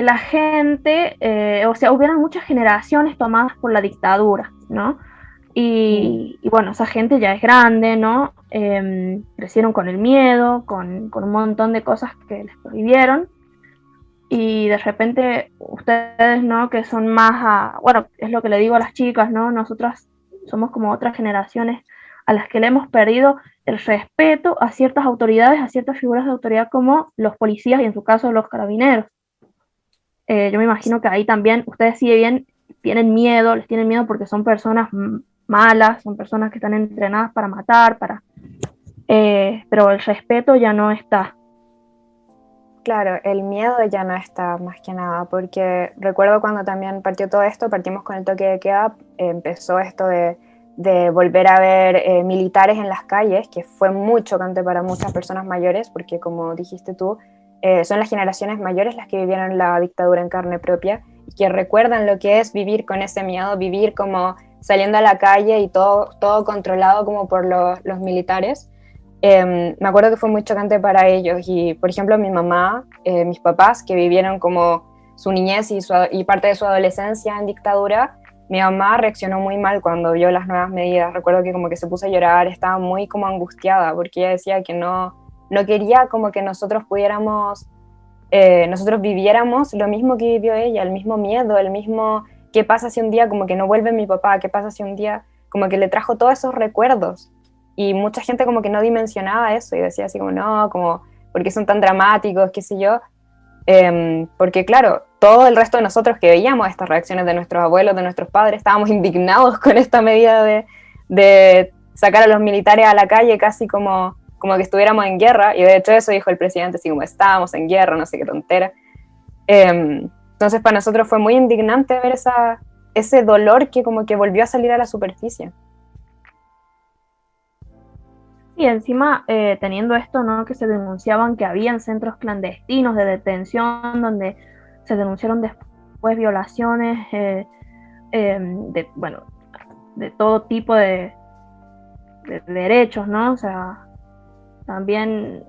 la gente, o sea, hubieran muchas generaciones tomadas por la dictadura, ¿no? Y bueno, esa gente ya es grande, ¿no? Crecieron con el miedo, con un montón de cosas que les prohibieron, y de repente ustedes, ¿no? Que son más, bueno, es lo que le digo a las chicas, ¿no? Nosotras somos como otras generaciones a las que le hemos perdido el respeto a ciertas autoridades, a ciertas figuras de autoridad como los policías y en su caso los carabineros. Yo me imagino que ahí también ustedes sí bien tienen miedo, les tienen miedo porque son personas malas, son personas que están entrenadas para matar, pero el respeto ya no está. Claro, el miedo ya no está, más que nada, porque recuerdo cuando también partió todo esto, partimos con el toque de queda, empezó esto de volver a ver militares en las calles, que fue muy chocante para muchas personas mayores, porque como dijiste tú, son las generaciones mayores las que vivieron la dictadura en carne propia y que recuerdan lo que es vivir con ese miedo, vivir como saliendo a la calle y todo controlado como por los militares. Me acuerdo que fue muy chocante para ellos, y por ejemplo mi mamá, mis papás que vivieron como su niñez y parte de su adolescencia en dictadura, mi mamá reaccionó muy mal cuando vio las nuevas medidas. Recuerdo que como que se puso a llorar, estaba muy como angustiada porque ella decía que no quería como que nosotros pudiéramos, nosotros viviéramos lo mismo que vivió ella, el mismo miedo, el mismo qué pasa si un día como que no vuelve mi papá, qué pasa si un día como que le trajo todos esos recuerdos. Y mucha gente como que no dimensionaba eso y decía así como no, como ¿por qué son tan dramáticos? Qué sé yo. Porque claro, todo el resto de nosotros que veíamos estas reacciones de nuestros abuelos, de nuestros padres, estábamos indignados con esta medida de sacar a los militares a la calle casi como que estuviéramos en guerra, y de hecho eso dijo el presidente, así como estábamos en guerra, no sé qué tontera. Entonces para nosotros fue muy indignante ver ese dolor que como que volvió a salir a la superficie. Y encima, teniendo esto, ¿no? Que se denunciaban que habían centros clandestinos de detención donde se denunciaron después violaciones bueno, de todo tipo de derechos, ¿no? O sea, también,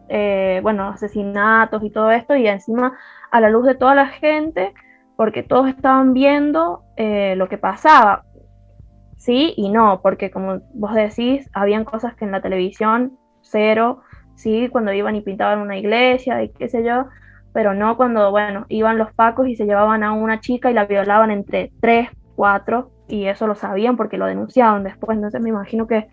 bueno, asesinatos y todo esto, y encima a la luz de toda la gente, porque todos estaban viendo lo que pasaba. Sí y no, porque como vos decís, habían cosas que en la televisión, cero, sí, cuando iban y pintaban una iglesia y qué sé yo, pero no cuando, bueno, iban los pacos y se llevaban a una chica y la violaban entre 3, 4, y eso lo sabían porque lo denunciaban después. Entonces me imagino que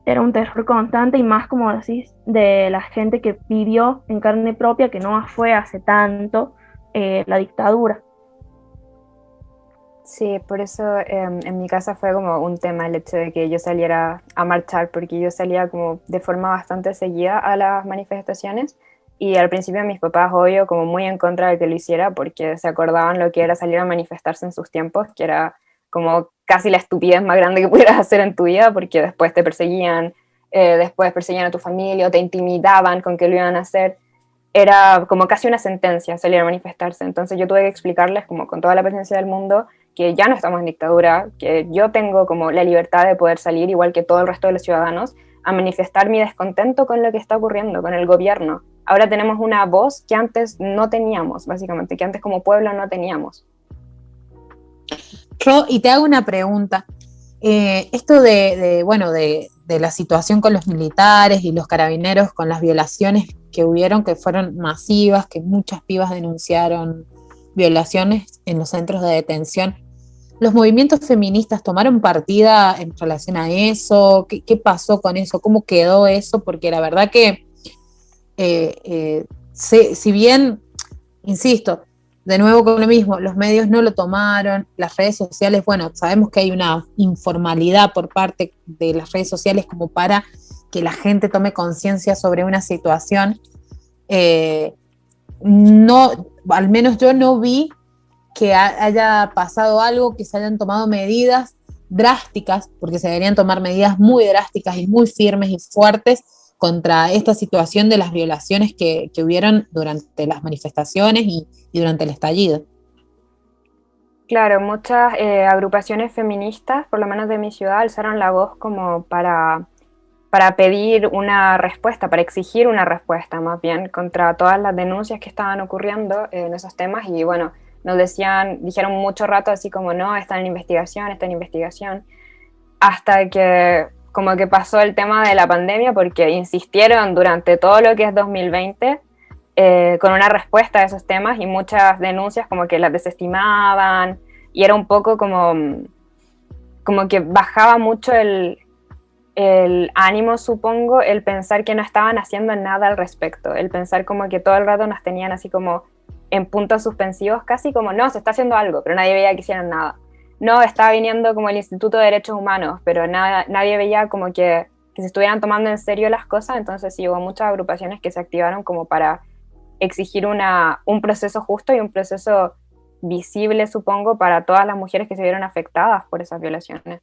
era un terror constante, y más, como decís, de la gente que vivió en carne propia, que no fue hace tanto, la dictadura. Sí, por eso en mi casa fue como un tema el hecho de que yo saliera a marchar, porque yo salía como de forma bastante seguida a las manifestaciones, y al principio mis papás, obvio, como muy en contra de que lo hiciera, porque se acordaban lo que era salir a manifestarse en sus tiempos, que era como casi la estupidez más grande que pudieras hacer en tu vida, porque después te perseguían, después perseguían a tu familia o te intimidaban con que lo iban a hacer. Era como casi una sentencia salir a manifestarse. Entonces yo tuve que explicarles como con toda la paciencia del mundo que ya no estamos en dictadura, que yo tengo como la libertad de poder salir, igual que todo el resto de los ciudadanos, a manifestar mi descontento con lo que está ocurriendo, con el gobierno. Ahora tenemos una voz que antes no teníamos, básicamente, que antes como pueblo no teníamos. Ro, y te hago una pregunta. Esto bueno, de la situación con los militares y los carabineros, con las violaciones que hubieron, que fueron masivas, que muchas pibas denunciaron violaciones en los centros de detención. ¿Los movimientos feministas tomaron partida en relación a eso? ¿Qué pasó con eso? ¿Cómo quedó eso? Porque la verdad que, si bien, insisto, de nuevo con lo mismo, los medios no lo tomaron, las redes sociales, bueno, sabemos que hay una informalidad por parte de las redes sociales como para que la gente tome conciencia sobre una situación. No, al menos yo no vi que haya pasado algo, que se hayan tomado medidas drásticas, porque se deberían tomar medidas muy drásticas y muy firmes y fuertes contra esta situación de las violaciones que hubieron durante las manifestaciones y durante el estallido. Claro, muchas agrupaciones feministas, por lo menos de mi ciudad, alzaron la voz como para pedir una respuesta, para exigir una respuesta más bien contra todas las denuncias que estaban ocurriendo en esos temas. Y bueno, dijeron mucho rato así como no, está en investigación, hasta que como que pasó el tema de la pandemia, porque insistieron durante todo lo que es 2020 con una respuesta a esos temas, y muchas denuncias como que las desestimaban, y era un poco como que bajaba mucho el ánimo, supongo, el pensar que no estaban haciendo nada al respecto, el pensar como que todo el rato nos tenían así como en puntos suspensivos, casi como no, se está haciendo algo, pero nadie veía que hicieran nada. No, estaba viniendo como el Instituto de Derechos Humanos, pero nadie veía como que se estuvieran tomando en serio las cosas. Entonces sí, hubo muchas agrupaciones que se activaron como para exigir un proceso justo y un proceso visible, supongo, para todas las mujeres que se vieron afectadas por esas violaciones.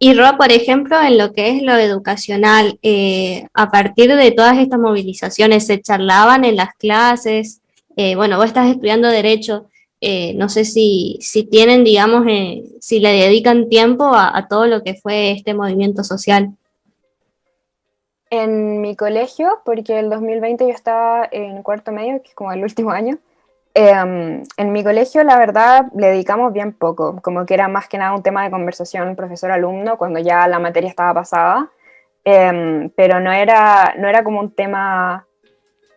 Y Ro, por ejemplo, en lo que es lo educacional, a partir de todas estas movilizaciones, ¿se charlaban en las clases? Bueno, vos estás estudiando Derecho, no sé si tienen, digamos, si le dedican tiempo a todo lo que fue este movimiento social. En mi colegio, porque el 2020 yo estaba en cuarto medio, que es como el último año, en mi colegio la verdad le dedicamos bien poco, como que era más que nada un tema de conversación profesor-alumno cuando ya la materia estaba pasada, pero no era como un tema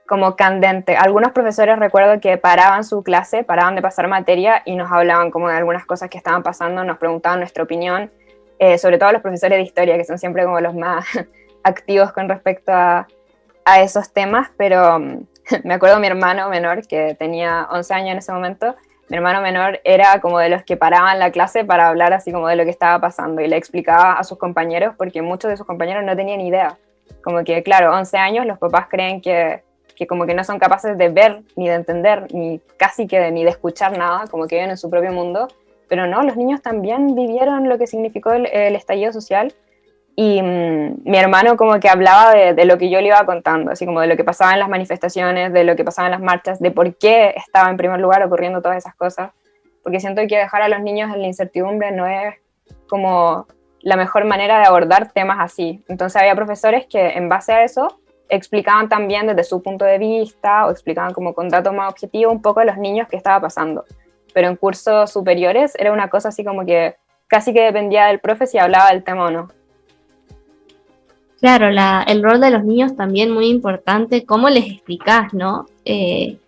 como candente. Algunos profesores recuerdo que paraban su clase, paraban de pasar materia y nos hablaban como de algunas cosas que estaban pasando, nos preguntaban nuestra opinión, sobre todo los profesores de historia, que son siempre como los más activos con respecto a esos temas, pero me acuerdo mi hermano menor, que tenía 11 años en ese momento, mi hermano menor era como de los que paraban la clase para hablar así como de lo que estaba pasando, y le explicaba a sus compañeros, porque muchos de sus compañeros no tenían idea. Como que, claro, 11 años, los papás creen que que como que no son capaces de ver, ni de entender, ni casi que ni de escuchar nada, como que viven en su propio mundo. Pero no, los niños también vivieron lo que significó el estallido social. Y mi hermano como que hablaba de lo que yo le iba contando, así como de lo que pasaba en las manifestaciones, de lo que pasaba en las marchas, de por qué estaba en primer lugar ocurriendo todas esas cosas, porque siento que dejar a los niños en la incertidumbre no es como la mejor manera de abordar temas así. Entonces había profesores que en base a eso explicaban también desde su punto de vista, o explicaban como con datos más objetivos un poco de los niños que estaba pasando. Pero en cursos superiores era una cosa así como que casi que dependía del profe si hablaba del tema o no. Claro, el rol de los niños también muy importante, cómo les explicás, ¿no? Sí.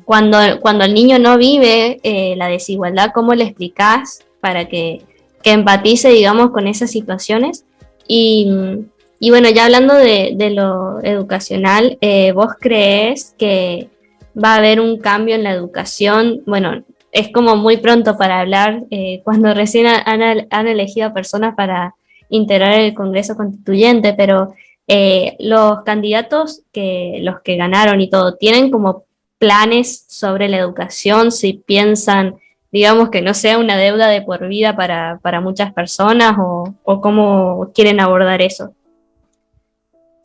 Cuando el niño no vive la desigualdad, ¿cómo le explicás para que empatice, digamos, con esas situaciones? Y bueno, ya hablando de lo educacional, ¿vos creés que va a haber un cambio en la educación? Bueno, es como muy pronto para hablar, cuando recién han elegido a personas para integrar el Congreso Constituyente, pero los candidatos, los que ganaron y todo, ¿tienen como planes sobre la educación? Si piensan, digamos, que no sea una deuda de por vida para muchas personas, o cómo quieren abordar eso.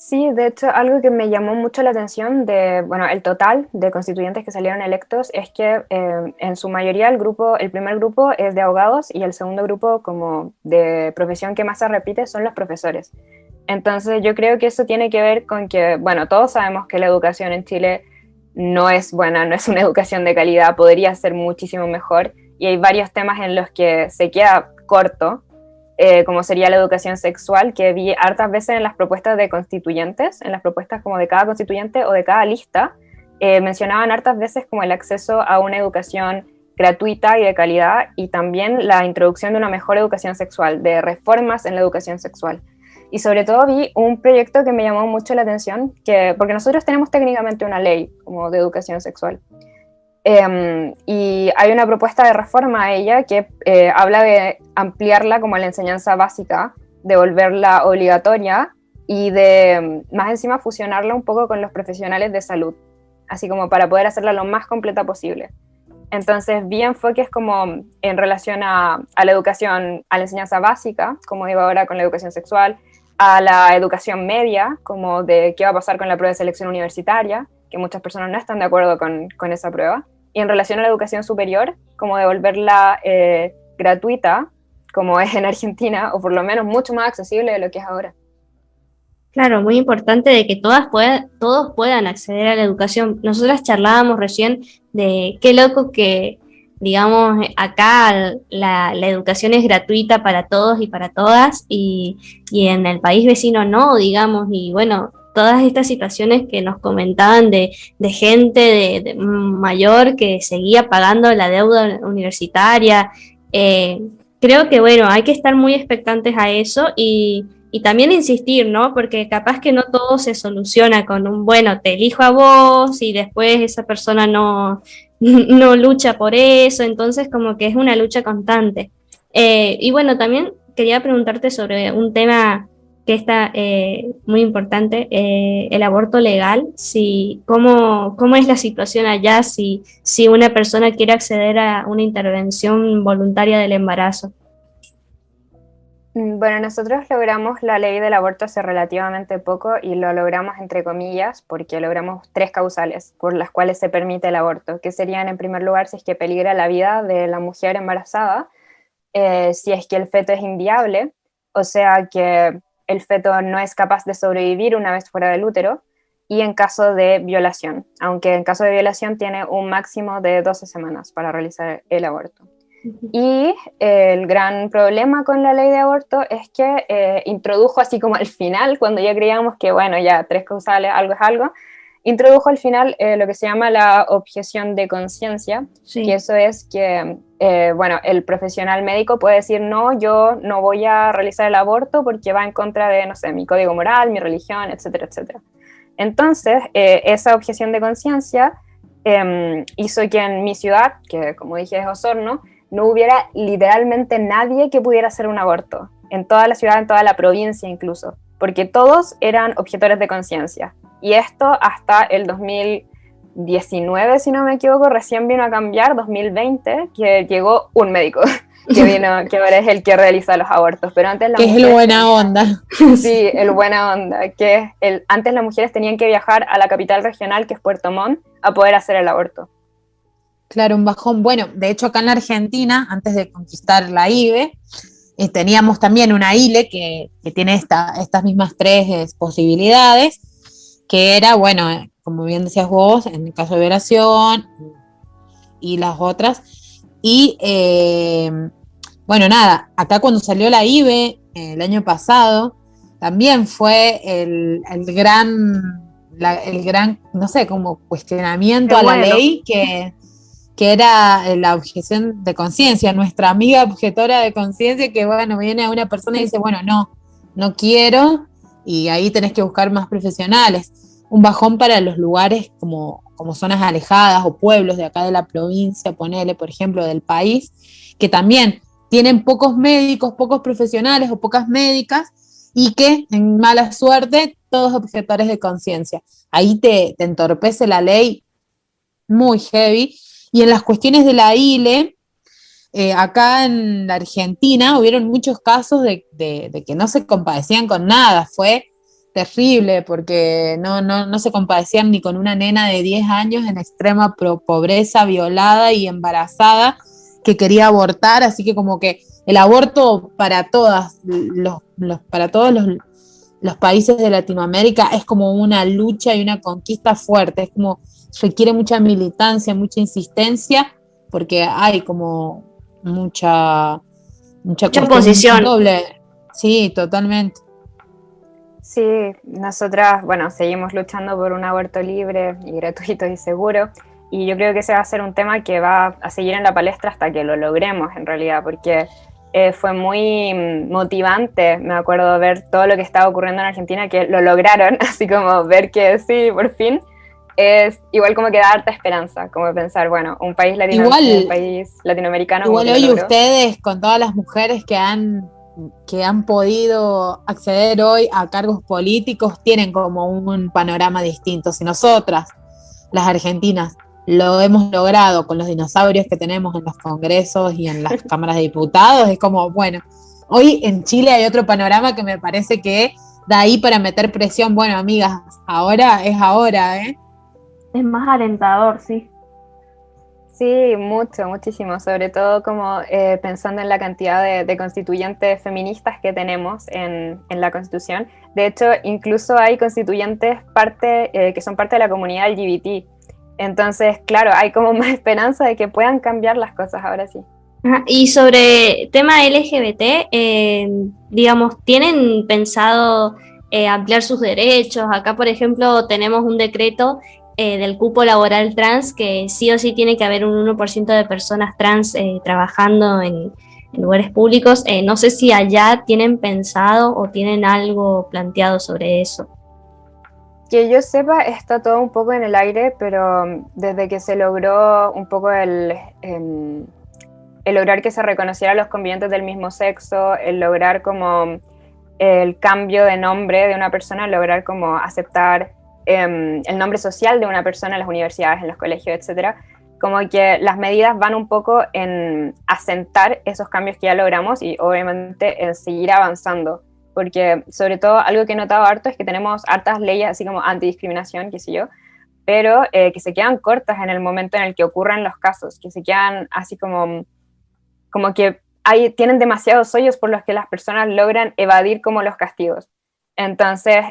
Sí, de hecho, algo que me llamó mucho la atención el total de constituyentes que salieron electos es que en su mayoría el primer grupo es de abogados y el segundo grupo como de profesión que más se repite son los profesores. Entonces yo creo que eso tiene que ver con que, bueno, todos sabemos que la educación en Chile no es buena, no es una educación de calidad, podría ser muchísimo mejor y hay varios temas en los que se queda corto. Como sería la educación sexual, que vi hartas veces en las propuestas de constituyentes, en las propuestas como de cada constituyente o de cada lista, mencionaban hartas veces como el acceso a una educación gratuita y de calidad, y también la introducción de una mejor educación sexual, de reformas en la educación sexual. Y sobre todo vi un proyecto que me llamó mucho la atención, porque nosotros tenemos técnicamente una ley como de educación sexual. Y hay una propuesta de reforma a ella que habla de ampliarla como la enseñanza básica, de volverla obligatoria y de más encima fusionarla un poco con los profesionales de salud, así como para poder hacerla lo más completa posible. Entonces vi enfoques como en relación a la educación, a la enseñanza básica, como digo ahora con la educación sexual, a la educación media, como de qué va a pasar con la prueba de selección universitaria, que muchas personas no están de acuerdo con esa prueba, y en relación a la educación superior, como devolverla gratuita, como es en Argentina, o por lo menos mucho más accesible de lo que es ahora. Claro, muy importante de que todos puedan acceder a la educación. Nosotras charlábamos recién de qué loco que, digamos, acá la educación es gratuita para todos y para todas, y en el país vecino no, digamos, y bueno, todas estas situaciones que nos comentaban de gente de mayor que seguía pagando la deuda universitaria. Creo que, bueno, hay que estar muy expectantes a eso y también insistir, ¿no? Porque capaz que no todo se soluciona con un, bueno, te elijo a vos y después esa persona no lucha por eso, entonces como que es una lucha constante. Y bueno, también quería preguntarte sobre un tema que está muy importante, el aborto legal. ¿Cómo es la situación allá si una persona quiere acceder a una intervención voluntaria del embarazo? Bueno, nosotros logramos la ley del aborto hace relativamente poco y lo logramos entre comillas porque logramos 3 causales por las cuales se permite el aborto, que serían en primer lugar si es que peligra la vida de la mujer embarazada, si es que el feto es inviable, o sea que el feto no es capaz de sobrevivir una vez fuera del útero, y en caso de violación, aunque en caso de violación tiene un máximo de 12 semanas para realizar el aborto. Y el gran problema con la ley de aborto es que introdujo así como al final, cuando ya creíamos que bueno, ya 3 causales, algo es algo, introdujo al final lo que se llama la objeción de conciencia, sí. Que eso es que, bueno, el profesional médico puede decir, no, yo no voy a realizar el aborto porque va en contra de, no sé, mi código moral, mi religión, etcétera, etcétera. Entonces, esa objeción de conciencia hizo que en mi ciudad, que como dije es Osorno, no hubiera literalmente nadie que pudiera hacer un aborto, en toda la ciudad, en toda la provincia incluso. porque todos eran objetores de conciencia. Y esto hasta el 2019, si no me equivoco, recién vino a cambiar, 2020, que llegó un médico, que ahora es el que realiza los abortos. Pero antes que es el buena onda. Sí, el buena onda, que es antes las mujeres tenían que viajar a la capital regional, que es Puerto Montt, a poder hacer el aborto. Claro, un bajón. Bueno, de hecho acá en la Argentina, antes de conquistar la IBE, teníamos también una ILE que tiene estas mismas tres posibilidades, que era, bueno, como bien decías vos, en el caso de violación y las otras. Y bueno, nada, acá cuando salió la IBE el año pasado, también fue el gran, no sé, como cuestionamiento a la ley que era la objeción de conciencia, nuestra amiga objetora de conciencia, que bueno, viene a una persona y dice, bueno, no quiero, y ahí tenés que buscar más profesionales. Un bajón para los lugares como zonas alejadas o pueblos de acá de la provincia, ponele, por ejemplo, del país, que también tienen pocos médicos, pocos profesionales o pocas médicas, y que, en mala suerte, todos objetores de conciencia. Ahí te entorpece la ley muy heavy. Y en las cuestiones de la ILE, acá en la Argentina hubieron muchos casos de que no se compadecían con nada. Fue terrible porque no se compadecían ni con una nena de 10 años en extrema pobreza, violada y embarazada, que quería abortar. Así que como que el aborto para todas para todos los países de Latinoamérica es como una lucha y una conquista fuerte. Es como requiere mucha militancia, mucha insistencia, porque hay como mucha oposición doble. Sí, totalmente. Sí, nosotras, bueno, seguimos luchando por un aborto libre y gratuito y seguro, y yo creo que ese va a ser un tema que va a seguir en la palestra hasta que lo logremos, en realidad, porque fue muy motivante, me acuerdo, ver todo lo que estaba ocurriendo en Argentina, que lo lograron, así como ver que sí, por fin, es igual como que da harta esperanza, como pensar, bueno, un país latinoamericano. Igual hoy ustedes, con todas las mujeres que han podido acceder hoy a cargos políticos, tienen como un panorama distinto. Si nosotras, las argentinas, lo hemos logrado con los dinosaurios que tenemos en los congresos y en las cámaras de diputados, es como, bueno, hoy en Chile hay otro panorama que me parece que da ahí para meter presión. Bueno, amigas, ahora es ahora, ¿eh? Es más alentador, sí. Sí, muchísimo, sobre todo como pensando en la cantidad de constituyentes feministas que tenemos en la Constitución. De hecho, incluso hay constituyentes que son parte de la comunidad LGBT. Entonces, claro, hay como más esperanza de que puedan cambiar las cosas ahora sí. Y sobre tema LGBT, digamos, ¿tienen pensado ampliar sus derechos? Acá, por ejemplo, tenemos un decreto del cupo laboral trans, que sí o sí tiene que haber un 1% de personas trans trabajando en lugares públicos. No sé si allá tienen pensado o tienen algo planteado sobre eso. Que yo sepa, está todo un poco en el aire, pero desde que se logró un poco el lograr que se reconociera a los convivientes del mismo sexo, el lograr como el cambio de nombre de una persona, lograr como aceptar el nombre social de una persona en las universidades, en los colegios, etcétera, como que las medidas van un poco en asentar esos cambios que ya logramos y obviamente en seguir avanzando, porque sobre todo algo que he notado harto es que tenemos hartas leyes así como antidiscriminación, qué sé yo, pero que se quedan cortas en el momento en el que ocurren los casos, que se quedan así como que tienen demasiados hoyos por los que las personas logran evadir como los castigos. Entonces,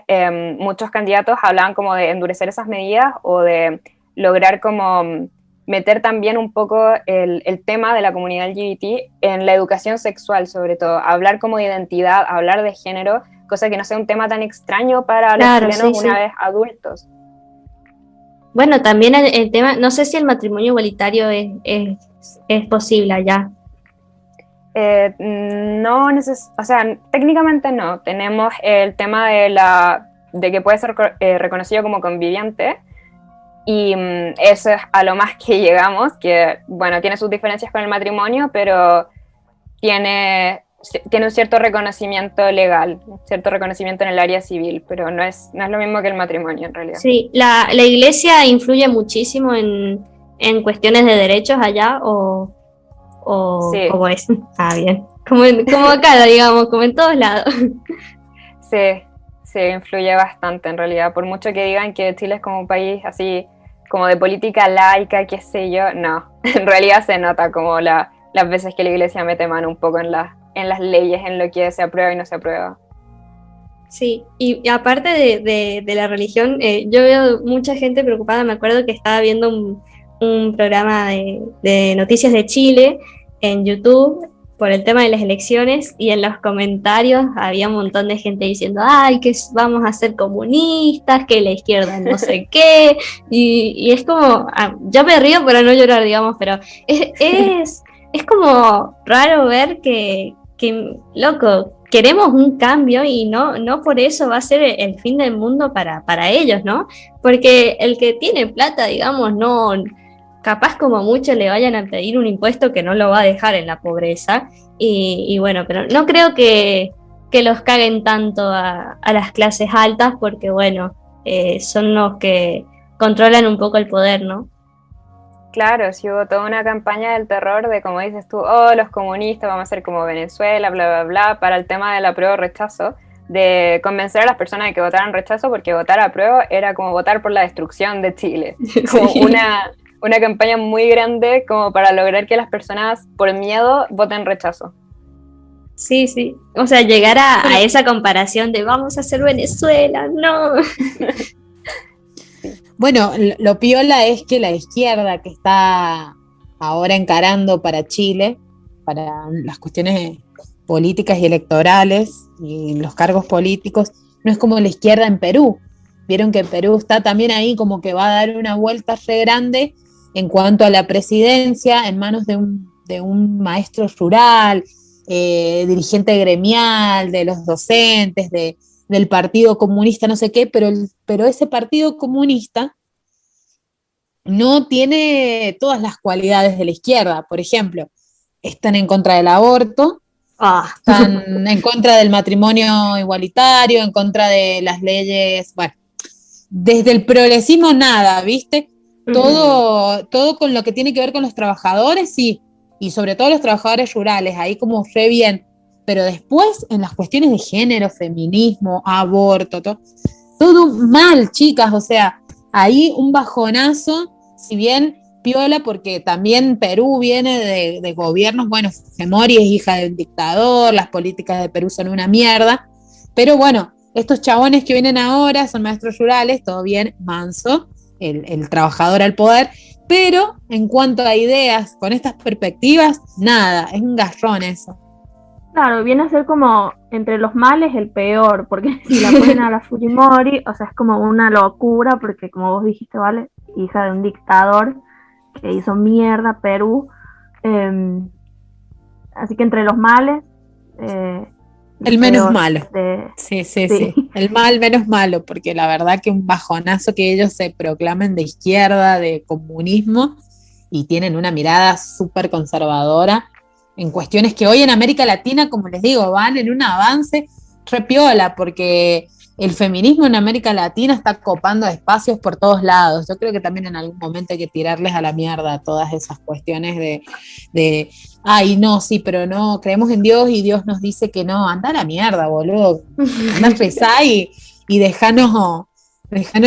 muchos candidatos hablaban como de endurecer esas medidas o de lograr como meter también un poco el tema de la comunidad LGBT en la educación sexual, sobre todo. Hablar como de identidad, hablar de género, cosa que no sea un tema tan extraño para los chilenos una vez adultos. Bueno, también el tema, no sé si el matrimonio igualitario es posible allá. No o sea, técnicamente no. Tenemos el tema de que puede ser reconocido como conviviente, y eso es a lo más que llegamos, que bueno, tiene sus diferencias con el matrimonio, pero tiene tiene un cierto reconocimiento legal, un cierto reconocimiento en el área civil, pero no es lo mismo que el matrimonio en realidad. Sí, la iglesia influye muchísimo en cuestiones de derechos allá o Sí. ¿cómo es? Ah, bien. Como acá, digamos, como en todos lados. Sí, influye bastante en realidad, por mucho que digan que Chile es como un país así, como de política laica, qué sé yo, no, en realidad se nota como las veces que la iglesia mete mano un poco en las leyes, en lo que se aprueba y no se aprueba. Sí, y aparte de la religión, yo veo mucha gente preocupada. Me acuerdo que estaba viendo un programa de noticias de Chile en YouTube por el tema de las elecciones y en los comentarios había un montón de gente diciendo, ay, que vamos a ser comunistas, que la izquierda no sé qué, y es como, yo me río para no llorar, digamos, pero es como raro ver que, loco, queremos un cambio y no por eso va a ser el fin del mundo para ellos, ¿no? Porque el que tiene plata, digamos, no, capaz como mucho le vayan a pedir un impuesto que no lo va a dejar en la pobreza. Y bueno, pero no creo que los caguen tanto a las clases altas porque, bueno, son los que controlan un poco el poder, ¿no? Claro, sí hubo toda una campaña del terror de, como dices tú, oh, los comunistas, vamos a ser como Venezuela, bla, bla, bla, para el tema del apruebo o rechazo, de convencer a las personas de que votaran rechazo, porque votar apruebo era como votar por la destrucción de Chile. Como Sí. una campaña muy grande como para lograr que las personas, por miedo, voten rechazo. Sí, sí. O sea, llegar a esa comparación de vamos a hacer Venezuela, no. Bueno, lo piola es que la izquierda que está ahora encarando para Chile, para las cuestiones políticas y electorales y los cargos políticos, no es como la izquierda en Perú. Vieron que Perú está también ahí como que va a dar una vuelta re grande en cuanto a la presidencia en manos de un maestro rural, dirigente gremial, de los docentes, del Partido Comunista, no sé qué, pero ese Partido Comunista no tiene todas las cualidades de la izquierda. Por ejemplo, están en contra del aborto, están en contra del matrimonio igualitario, en contra de las leyes, bueno, desde el progresismo nada, ¿viste? Todo con lo que tiene que ver con los trabajadores, sí, y sobre todo los trabajadores rurales, ahí como re bien, pero después en las cuestiones de género, feminismo, aborto, todo mal, chicas, o sea, ahí un bajonazo, si bien piola, porque también Perú viene de gobiernos, bueno, Fujimori es hija del dictador, las políticas de Perú son una mierda, pero bueno, estos chabones que vienen ahora son maestros rurales, todo bien, manso, el trabajador al poder, pero en cuanto a ideas con estas perspectivas, nada, es un garrón eso. Claro, viene a ser como entre los males el peor, porque si la ponen a la Fujimori, o sea, es como una locura, porque como vos dijiste, ¿vale? Hija de un dictador que hizo mierda Perú. Así que entre los males, el menos peor malo. Sí. El mal menos malo, porque la verdad que un bajonazo que ellos se proclamen de izquierda, de comunismo, y tienen una mirada súper conservadora en cuestiones que hoy en América Latina, como les digo, van en un avance repiola, porque el feminismo en América Latina está copando espacios por todos lados. Yo creo que también en algún momento hay que tirarles a la mierda todas esas cuestiones de ay, no, sí, pero no, creemos en Dios y Dios nos dice que no, anda a la mierda, boludo. Anda a rezar y dejanos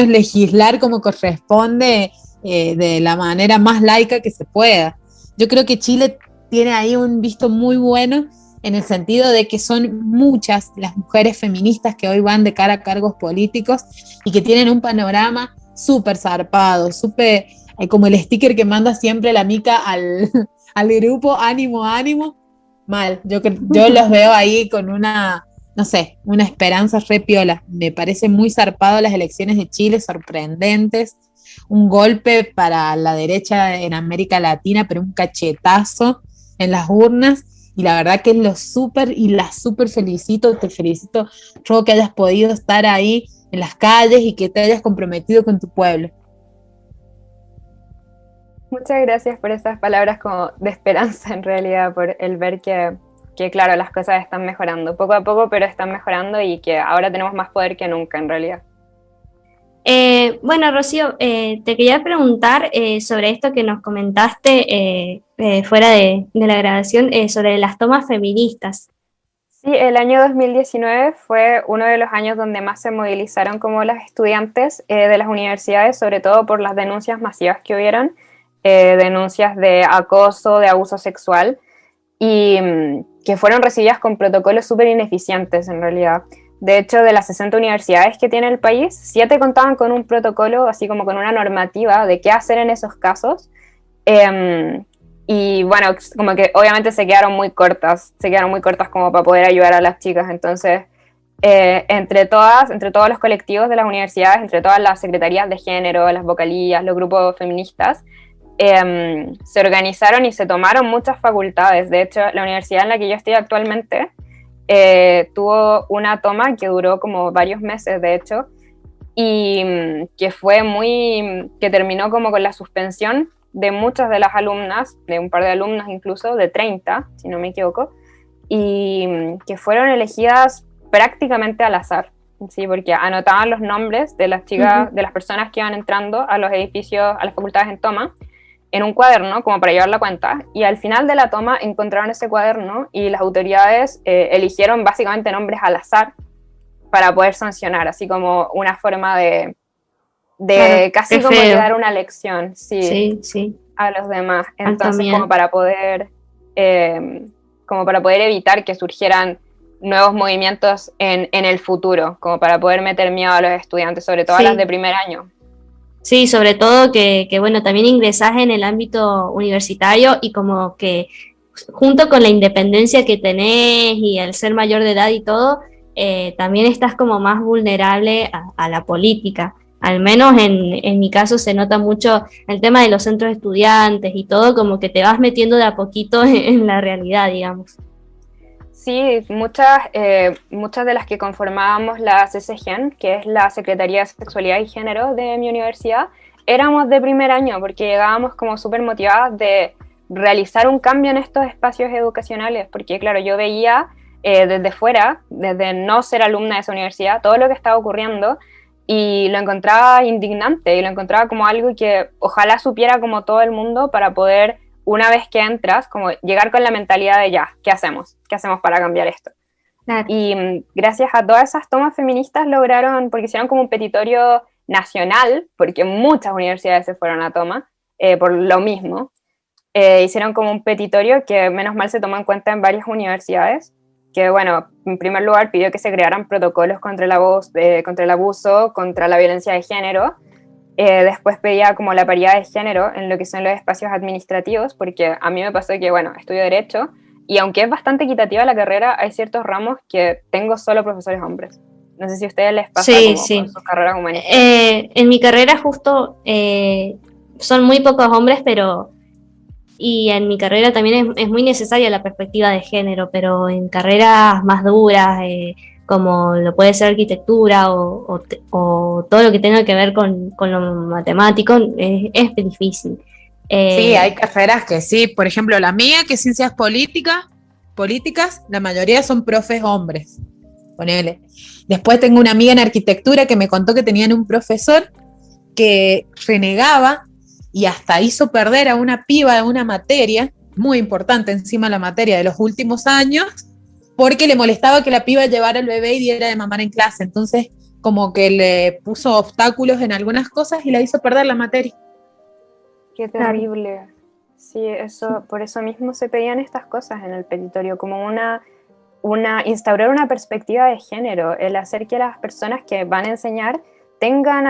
legislar como corresponde, de la manera más laica que se pueda. Yo creo que Chile tiene ahí un visto muy bueno en el sentido de que son muchas las mujeres feministas que hoy van de cara a cargos políticos y que tienen un panorama súper zarpado, súper, como el sticker que manda siempre la Mica al grupo, ánimo, ánimo, mal. Yo los veo ahí con una, no sé, una esperanza re piola. Me parece muy zarpado las elecciones de Chile, sorprendentes, un golpe para la derecha en América Latina, pero un cachetazo en las urnas, y la verdad que la súper felicito, te felicito, yo que hayas podido estar ahí en las calles y que te hayas comprometido con tu pueblo. Muchas gracias por esas palabras como de esperanza en realidad, por el ver que que claro, las cosas están mejorando poco a poco, pero están mejorando y que ahora tenemos más poder que nunca en realidad. Bueno, Rocío, te quería preguntar sobre esto que nos comentaste fuera de la grabación, sobre las tomas feministas. Sí, el año 2019 fue uno de los años donde más se movilizaron como las estudiantes de las universidades, sobre todo por las denuncias masivas que hubieron, denuncias de acoso, de abuso sexual, y que fueron recibidas con protocolos súper ineficientes en realidad. De hecho, de las 60 universidades que tiene el país, 7 contaban con un protocolo, así como con una normativa de qué hacer en esos casos. Y bueno, como que obviamente se quedaron muy cortas como para poder ayudar a las chicas. Entonces, entre todos los colectivos de las universidades, entre todas las secretarías de género, las vocalías, los grupos feministas, se organizaron y se tomaron muchas facultades. De hecho, la universidad en la que yo estoy actualmente tuvo una toma que duró como varios meses, de hecho, y que terminó como con la suspensión de muchas de las alumnas, de un par de alumnas incluso, de 30, si no me equivoco, y que fueron elegidas prácticamente al azar, ¿sí? Porque anotaban los nombres de las chicas, de las personas que iban entrando a los edificios, a las facultades en toma, en un cuaderno como para llevar la cuenta, y al final de la toma encontraron ese cuaderno y las autoridades eligieron básicamente nombres al azar para poder sancionar, así como una forma de Claro, casi como de dar una lección, sí, a los demás. Entonces, como para poder evitar que surgieran nuevos movimientos en el futuro, como para poder meter miedo a los estudiantes, sobre todo a las de primer año. Sí, sobre todo que bueno, también ingresás en el ámbito universitario y como que junto con la independencia que tenés y el ser mayor de edad y todo, también estás como más vulnerable a la política. Al menos en mi caso se nota mucho el tema de los centros de estudiantes y todo, como que te vas metiendo de a poquito en la realidad, digamos. Sí, muchas de las que conformábamos la CCGEN, que es la Secretaría de Sexualidad y Género de mi universidad, éramos de primer año porque llegábamos como súper motivadas de realizar un cambio en estos espacios educacionales, porque claro, yo veía desde fuera, desde no ser alumna de esa universidad, todo lo que estaba ocurriendo y lo encontraba indignante y lo encontraba como algo que ojalá supiera como todo el mundo para poder, una vez que entras, como llegar con la mentalidad de ya, ¿qué hacemos? ¿Qué hacemos para cambiar esto? Claro. Y gracias a todas esas tomas feministas lograron, porque hicieron como un petitorio nacional, porque muchas universidades se fueron a toma por lo mismo, hicieron como un petitorio que menos mal se tomó en cuenta en varias universidades, que bueno, en primer lugar pidió que se crearan protocolos contra el abuso, contra la violencia de género. Después pedía como la paridad de género en lo que son los espacios administrativos, porque a mí me pasó que, bueno, estudio Derecho, y aunque es bastante equitativa la carrera, hay ciertos ramos que tengo solo profesores hombres. No sé si a ustedes les pasa con sus carreras humanistas. En mi carrera justo son muy pocos hombres, y en mi carrera también es muy necesaria la perspectiva de género, pero en carreras más duras, como lo puede ser arquitectura o todo lo que tenga que ver con lo matemático, es difícil. Sí, hay carreras que sí, por ejemplo la mía, que es ciencias políticas, la mayoría son profes hombres, ponele. Después tengo una amiga en arquitectura que me contó que tenían un profesor que renegaba y hasta hizo perder a una piba de una materia, muy importante encima la materia de los últimos años, porque le molestaba que la piba llevara el bebé y diera de mamar en clase. Entonces, como que le puso obstáculos en algunas cosas y la hizo perder la materia. Qué terrible. Sí, por eso mismo se pedían estas cosas en el petitorio, como instaurar una perspectiva de género, el hacer que las personas que van a enseñar tengan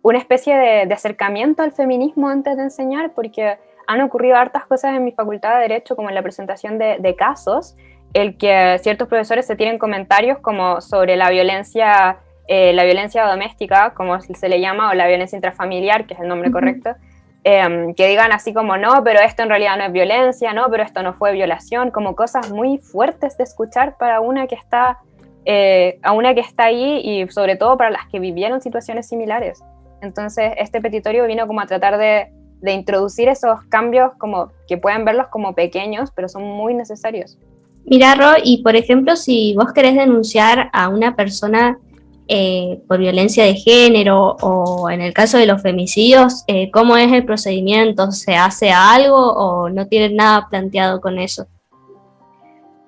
una especie de acercamiento al feminismo antes de enseñar, porque han ocurrido hartas cosas en mi facultad de Derecho, como en la presentación de casos, el que ciertos profesores se tienen comentarios como sobre la violencia doméstica, como se le llama, o la violencia intrafamiliar, que es el nombre correcto, que digan así como, no, pero esto en realidad no es violencia, no, pero esto no fue violación, como cosas muy fuertes de escuchar para una que está ahí y sobre todo para las que vivieron situaciones similares. Entonces, este petitorio vino como a tratar de introducir esos cambios como que pueden verlos como pequeños, pero son muy necesarios. Mira, Ro, y por ejemplo, si vos querés denunciar a una persona por violencia de género o en el caso de los femicidios, ¿cómo es el procedimiento? ¿Se hace algo o no tienen nada planteado con eso?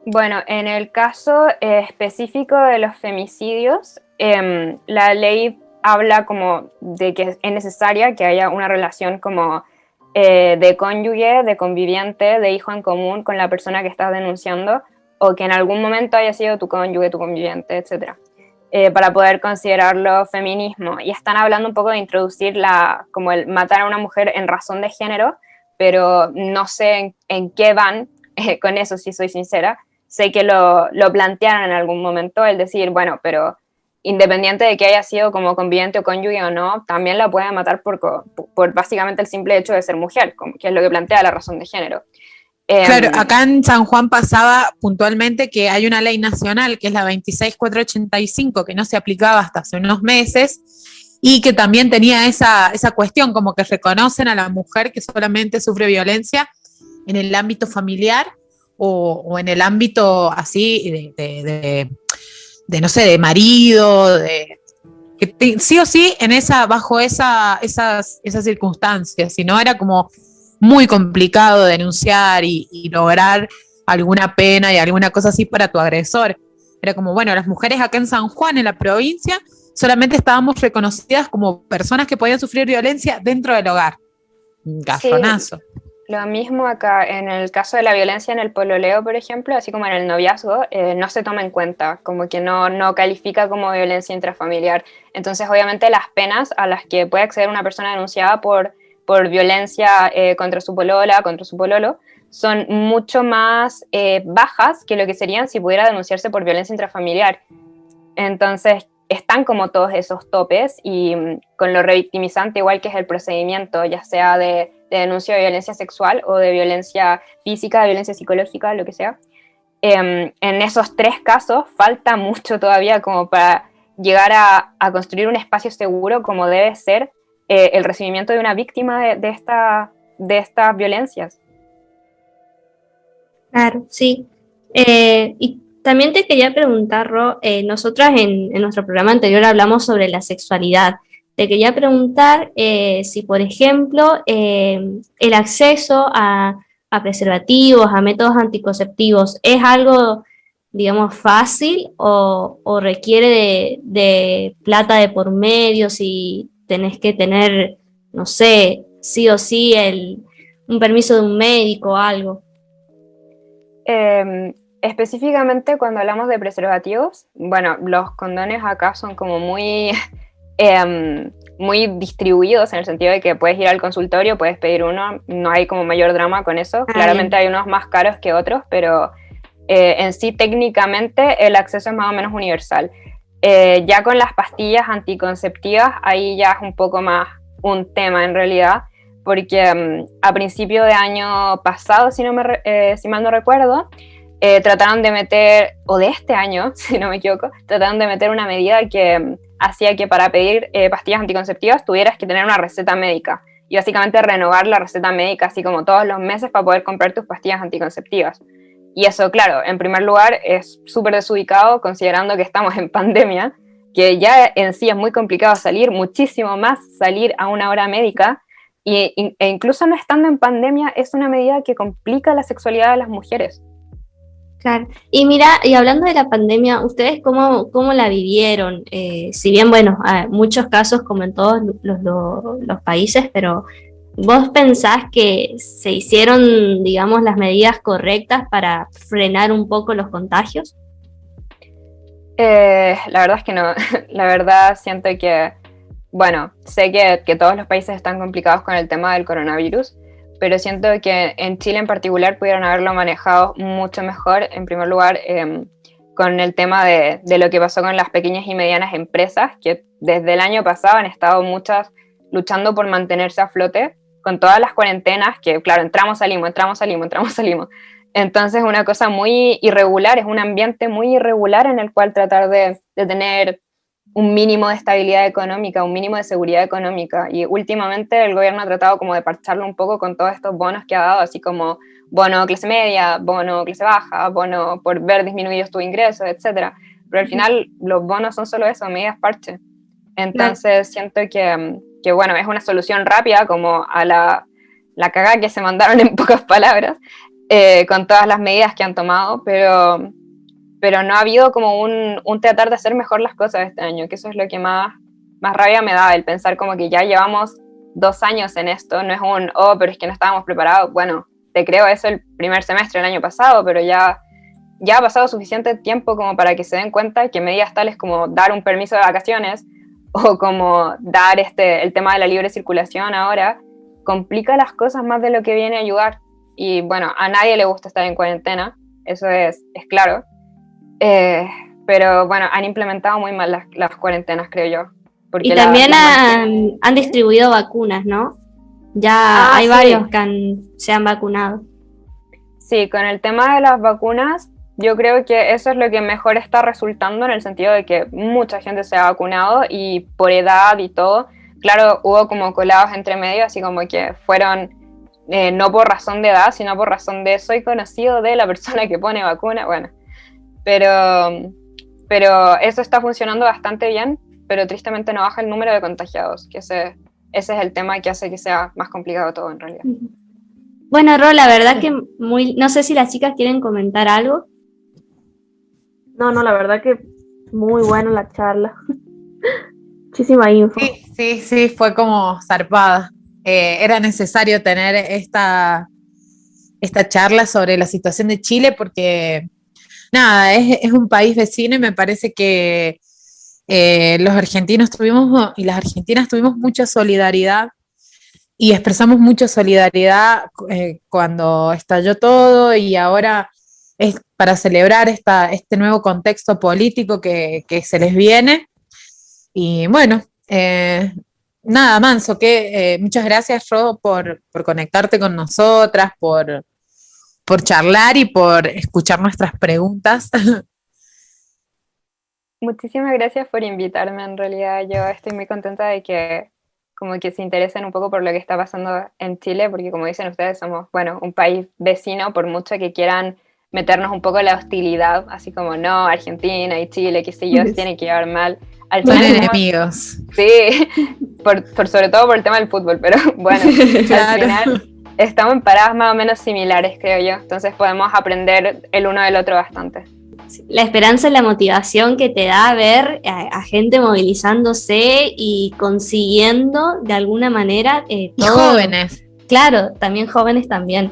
Bueno, en el caso específico de los femicidios, la ley habla como de que es necesaria que haya una relación como de cónyuge, de conviviente, de hijo en común con la persona que estás denunciando, o que en algún momento haya sido tu cónyuge, tu conviviente, etcétera, para poder considerarlo feminismo. Y están hablando un poco de introducir como el matar a una mujer en razón de género, pero no sé en qué van con eso, si soy sincera. Sé que lo plantearon en algún momento, el decir, bueno, pero independiente de que haya sido como conviviente o cónyuge o no, también la pueden matar por básicamente el simple hecho de ser mujer, como que es lo que plantea la razón de género. Claro, acá en San Juan pasaba puntualmente que hay una ley nacional, que es la 26485, que no se aplicaba hasta hace unos meses, y que también tenía esa cuestión, como que reconocen a la mujer que solamente sufre violencia en el ámbito familiar o en el ámbito así de no sé, de marido, sí o sí bajo esas circunstancias, si no era como muy complicado denunciar y lograr alguna pena y alguna cosa así para tu agresor. Era como, bueno, las mujeres acá en San Juan, en la provincia, solamente estábamos reconocidas como personas que podían sufrir violencia dentro del hogar. Un garronazo. Sí, lo mismo acá, en el caso de la violencia en el pololeo, por ejemplo, así como en el noviazgo, no se toma en cuenta, como que no califica como violencia intrafamiliar. Entonces, obviamente, las penas a las que puede acceder una persona denunciada por violencia contra su polola, contra su pololo, son mucho más bajas que lo que serían si pudiera denunciarse por violencia intrafamiliar. Entonces, están como todos esos topes y con lo revictimizante igual que es el procedimiento, ya sea de denuncia de violencia sexual o de violencia física, de violencia psicológica, lo que sea. En esos tres casos falta mucho todavía como para llegar a construir un espacio seguro como debe ser el recibimiento de una víctima de estas violencias. Claro, sí. Y también te quería preguntar, Ro, nosotras en nuestro programa anterior hablamos sobre la sexualidad. Te quería preguntar si, por ejemplo, el acceso a preservativos, a métodos anticonceptivos, ¿es algo, digamos, fácil o requiere de plata de por medio, si tenés que tener, no sé, sí o sí un permiso de un médico o algo? Específicamente cuando hablamos de preservativos, bueno, los condones acá son como muy, muy distribuidos en el sentido de que puedes ir al consultorio, puedes pedir uno, no hay como mayor drama con eso. Claramente hay unos más caros que otros, pero en sí técnicamente el acceso es más o menos universal. Ya con las pastillas anticonceptivas, ahí ya es un poco más un tema en realidad, porque a principio de año pasado, si mal no recuerdo, trataron de meter, o de este año, si no me equivoco, trataron de meter una medida que hacía que para pedir pastillas anticonceptivas tuvieras que tener una receta médica y básicamente renovar la receta médica así como todos los meses para poder comprar tus pastillas anticonceptivas. Y eso, claro, en primer lugar es súper desubicado considerando que estamos en pandemia, que ya en sí es muy complicado salir, muchísimo más salir a una hora médica, e incluso no estando en pandemia es una medida que complica la sexualidad de las mujeres. Claro. Y mira, y hablando de la pandemia, ¿ustedes cómo la vivieron? Si bien, bueno, hay muchos casos como en todos los países, pero ¿vos pensás que se hicieron, digamos, las medidas correctas para frenar un poco los contagios? La verdad es que no. La verdad siento que, bueno, sé que todos los países están complicados con el tema del coronavirus, pero siento que en Chile en particular pudieron haberlo manejado mucho mejor, en primer lugar, con el tema de lo que pasó con las pequeñas y medianas empresas, que desde el año pasado han estado muchas luchando por mantenerse a flote, con todas las cuarentenas, que claro, entramos, salimos, entramos, salimos, entramos, salimos. Entonces una cosa muy irregular, es un ambiente muy irregular en el cual tratar de tener un mínimo de estabilidad económica, un mínimo de seguridad económica. Y últimamente el gobierno ha tratado como de parcharlo un poco con todos estos bonos que ha dado, así como bono clase media, bono clase baja, bono por ver disminuidos tus ingresos, etc. Pero al final los bonos son solo eso, medidas parche. Entonces siento que, bueno, es una solución rápida como a la cagada que se mandaron en pocas palabras, con todas las medidas que han tomado, pero no ha habido como un tratar de hacer mejor las cosas este año, que eso es lo que más rabia me da, el pensar como que ya llevamos 2 años en esto, no es pero es que no estábamos preparados. Bueno, te creo eso el primer semestre del año pasado, pero ya ha pasado suficiente tiempo como para que se den cuenta que medidas tales como dar un permiso de vacaciones o como dar el tema de la libre circulación ahora, complica las cosas más de lo que viene a ayudar. Y bueno, a nadie le gusta estar en cuarentena, eso es claro. Pero bueno, han implementado muy mal las cuarentenas, creo yo. Porque y también han distribuido vacunas, ¿no? Ya hay varios que se han vacunado. Sí, con el tema de las vacunas, yo creo que eso es lo que mejor está resultando, en el sentido de que mucha gente se ha vacunado y por edad y todo. Claro, hubo como colados entre medio, así como que fueron, no por razón de edad, sino por razón de soy conocido de la persona que pone vacuna, bueno. Pero eso está funcionando bastante bien, pero tristemente no baja el número de contagiados, que ese es el tema que hace que sea más complicado todo en realidad. Bueno, Ro, la verdad que no sé si las chicas quieren comentar algo. No, la verdad que muy buena la charla. Muchísima info. Sí, fue como zarpada. Era necesario tener esta charla sobre la situación de Chile porque, nada, es un país vecino y me parece que los argentinos y las argentinas tuvimos mucha solidaridad y expresamos mucha solidaridad cuando estalló todo, y ahora es para celebrar este nuevo contexto político que se les viene. Y bueno, nada, Manso, muchas gracias, Ro, por conectarte con nosotras, por charlar y por escuchar nuestras preguntas. Muchísimas gracias por invitarme. En realidad yo estoy muy contenta de que como que se interesen un poco por lo que está pasando en Chile, porque como dicen ustedes, somos, bueno, un país vecino, por mucho que quieran meternos un poco en la hostilidad, así como no, Argentina y Chile, qué sé yo, se tienen que llevar mal. Al final son enemigos. Sí, por sobre todo por el tema del fútbol, pero bueno, claro. Al final estamos en paradas más o menos similares, creo yo, entonces podemos aprender el uno del otro bastante. La esperanza y la motivación que te da ver a gente movilizándose y consiguiendo de alguna manera todo. Y jóvenes. Claro, también jóvenes también.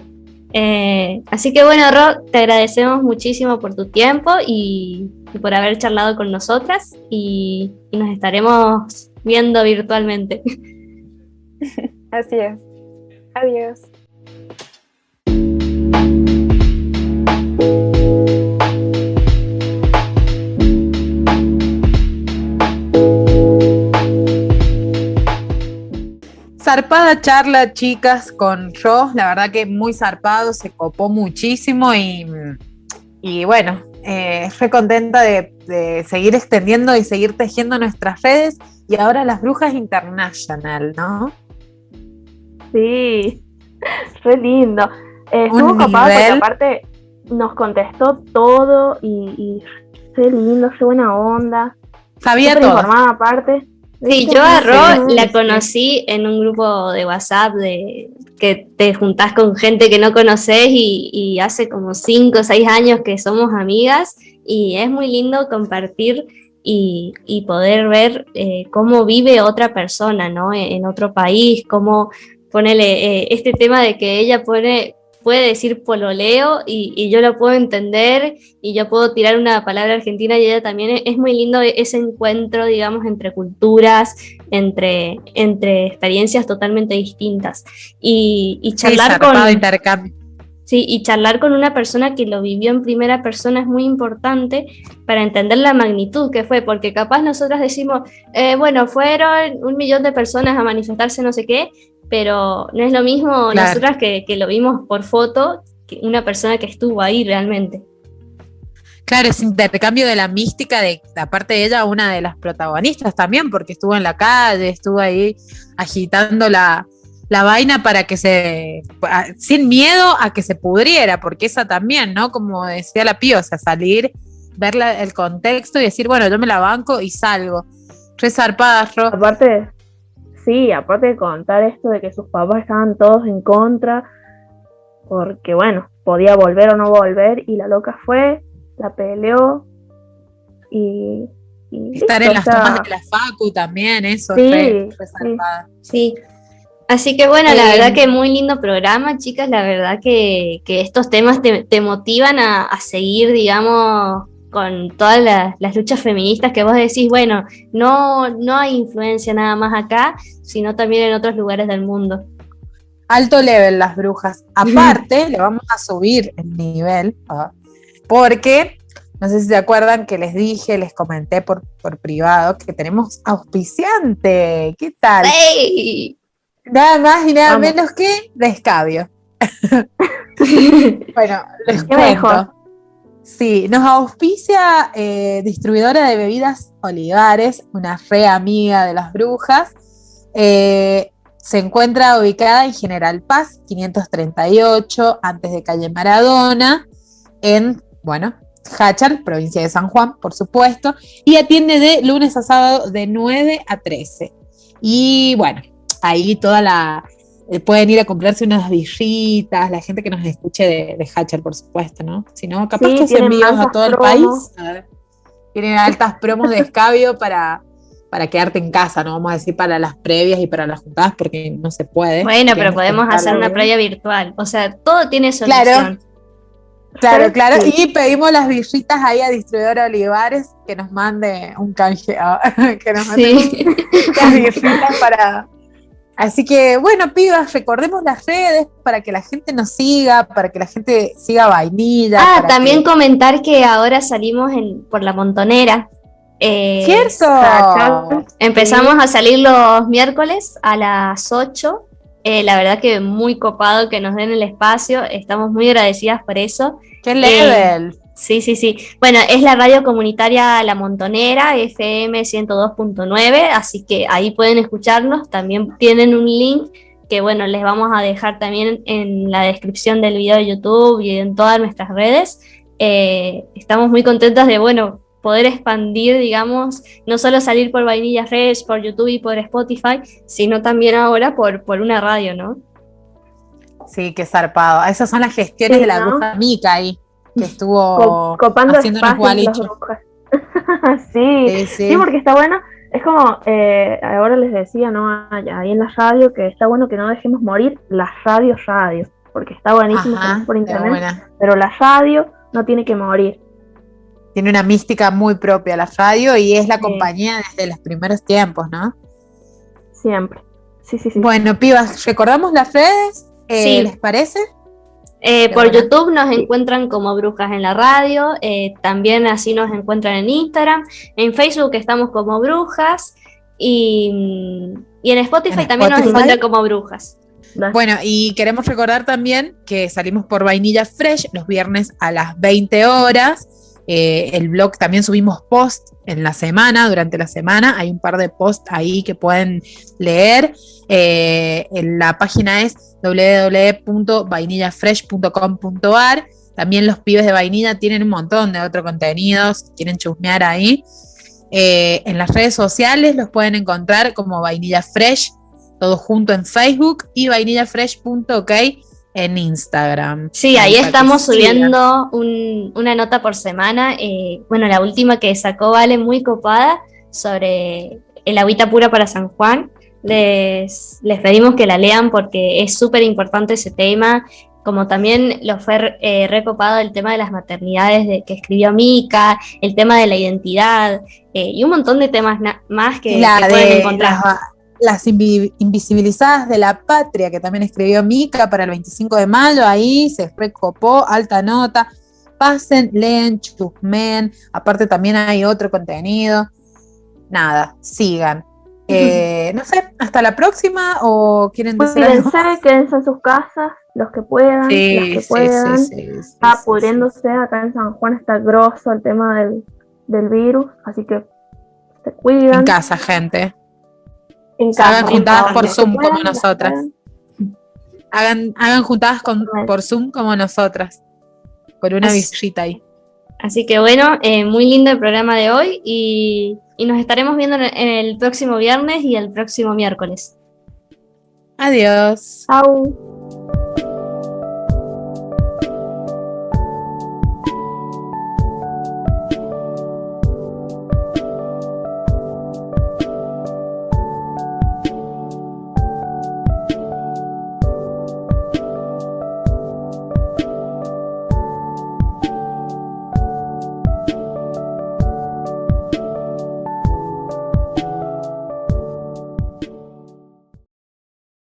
Así que bueno, Ro, te agradecemos muchísimo por tu tiempo y por haber charlado con nosotras y nos estaremos viendo virtualmente. Así es. Adiós. Zarpada charla, chicas, con Ro, la verdad que muy zarpado, se copó muchísimo y bueno, estoy contenta de seguir extendiendo y seguir tejiendo nuestras redes, y ahora las Brujas International, ¿no? Sí, re lindo. Estuvo copado porque aparte nos contestó todo y re lindo, re buena onda. Sabía todo. Informada aparte. Sí, yo a Ro la conocí en un grupo de WhatsApp que te juntás con gente que no conoces y hace como 5 o 6 años que somos amigas, y es muy lindo compartir y poder ver cómo vive otra persona, ¿no? En otro país, cómo ponele este tema de que ella puede decir pololeo y yo lo puedo entender y yo puedo tirar una palabra argentina y ella también. Es muy lindo ese encuentro, digamos, entre culturas, entre experiencias totalmente distintas y charlar charlar con una persona que lo vivió en primera persona es muy importante para entender la magnitud que fue, porque capaz nosotras decimos, bueno, fueron 1 millón de personas a manifestarse no sé qué, pero no es lo mismo, claro, nosotras que lo vimos por foto, que una persona que estuvo ahí realmente. Claro, ese intercambio de la mística de, aparte de ella, una de las protagonistas también, porque estuvo en la calle, estuvo ahí agitando la vaina para que sin miedo a que se pudriera, porque esa también, ¿no? Como decía la Pío, o sea, salir, ver el contexto y decir, bueno, yo me la banco y salgo. Re zarpada, Ro. Aparte, sí, aparte de contar esto de que sus papás estaban todos en contra, porque bueno, podía volver o no volver, y la loca fue, la peleó, y Estar listo, en las tomas de la Facu también, eso, sí, re zarpada. Sí. Así que bueno, la verdad que muy lindo programa, chicas, la verdad que estos temas te motivan a seguir, digamos, con todas las luchas feministas que vos decís, bueno, no hay influencia nada más acá, sino también en otros lugares del mundo. Alto level las brujas. Aparte, le vamos a subir el nivel, porque, no sé si se acuerdan que les comenté por privado que tenemos auspiciante. ¿Qué tal? ¡Hey! Nada más y nada menos que Descabio. Bueno, les cuento. Sí, nos auspicia distribuidora de bebidas Olivares, una re amiga de las brujas. Se encuentra ubicada en General Paz, 538, antes de calle Maradona, en, bueno, Hachal, provincia de San Juan, por supuesto, y atiende de lunes a sábado de 9 a 13. Y bueno, ahí pueden ir a comprarse unas birritas, la gente que nos escuche de Hachal, por supuesto, ¿no? Si no, capaz que hacen envíos a todo el país. Tienen altas promos de Escabio para quedarte en casa, no vamos a decir para las previas y para las juntadas, porque no se puede. Bueno, pero podemos hacer una previa virtual, o sea, todo tiene solución. Claro, y pedimos las birritas ahí a Distribuidora Olivares que nos mande un canje, que nos mande las birritas para... Así que, bueno, pibas, recordemos las redes para que la gente nos siga, para que la gente siga Vainilla. También comentar que ahora salimos por La Montonera. ¡Cierto! Empezamos a salir los miércoles a las 8. La verdad que muy copado que nos den el espacio, estamos muy agradecidas por eso. ¡Qué level! Sí. Bueno, es la radio comunitaria La Montonera, FM 102.9, así que ahí pueden escucharnos. También tienen un link que, bueno, les vamos a dejar también en la descripción del video de YouTube y en todas nuestras redes. Estamos muy contentas de, bueno, poder expandir, digamos, no solo salir por Vainilla Fresh, por YouTube y por Spotify, sino también ahora por una radio, ¿no? Sí, qué zarpado. Esas son las gestiones de la bruja Mica ahí, que estuvo copando haciéndonos gualichos. Sí, porque está bueno. Es como, ahora les decía, ¿no? Ahí en la radio, que está bueno que no dejemos morir la radio, porque está buenísimo por internet, pero la radio no tiene que morir. Tiene una mística muy propia la radio y es la compañía desde los primeros tiempos, ¿no? Siempre. Sí. Bueno, pibas, ¿recordamos las redes? ¿Les parece? Por YouTube nos encuentran como Brujas en la Radio, también así nos encuentran en Instagram, en Facebook estamos como Brujas y en Spotify también nos encuentran como Brujas. Bueno, y queremos recordar también que salimos por Vainilla Fresh los viernes a las 20 horas. El blog también subimos post en la semana, durante la semana hay un par de posts ahí que pueden leer. La página es www.vainillafresh.com.ar. También los pibes de Vainilla tienen un montón de otro contenido si quieren chusmear ahí. En las redes sociales los pueden encontrar como Vainilla Fresh, todo junto en Facebook, y vainillafresh.ok en Instagram. Sí, ahí estamos subiendo una nota por semana. Bueno, la última que sacó Vale, muy copada, sobre el agüita pura para San Juan. Les pedimos que la lean porque es súper importante ese tema. Como también lo fue recopado el tema de las maternidades que escribió Mica, el tema de la identidad y un montón de temas más que pueden encontrar. Las invisibilizadas de la patria, que también escribió Mica para el 25 de mayo, ahí se recopó, alta nota. Pasen, leen, chusmen, aparte también hay otro contenido. Nada, sigan. No sé, hasta la próxima o quieren decir algo. Quédense en sus casas, los que puedan, las que puedan. Está pudriéndose, acá en San Juan está grosso el tema del virus, así que se cuidan. En casa, gente. En casa, hagan juntadas por Zoom puedan, como nosotras. Hagan juntadas por Zoom como nosotras. Con una visita ahí. Así que bueno, muy lindo el programa de hoy y nos estaremos viendo en el próximo viernes y el próximo miércoles. Adiós. Chau.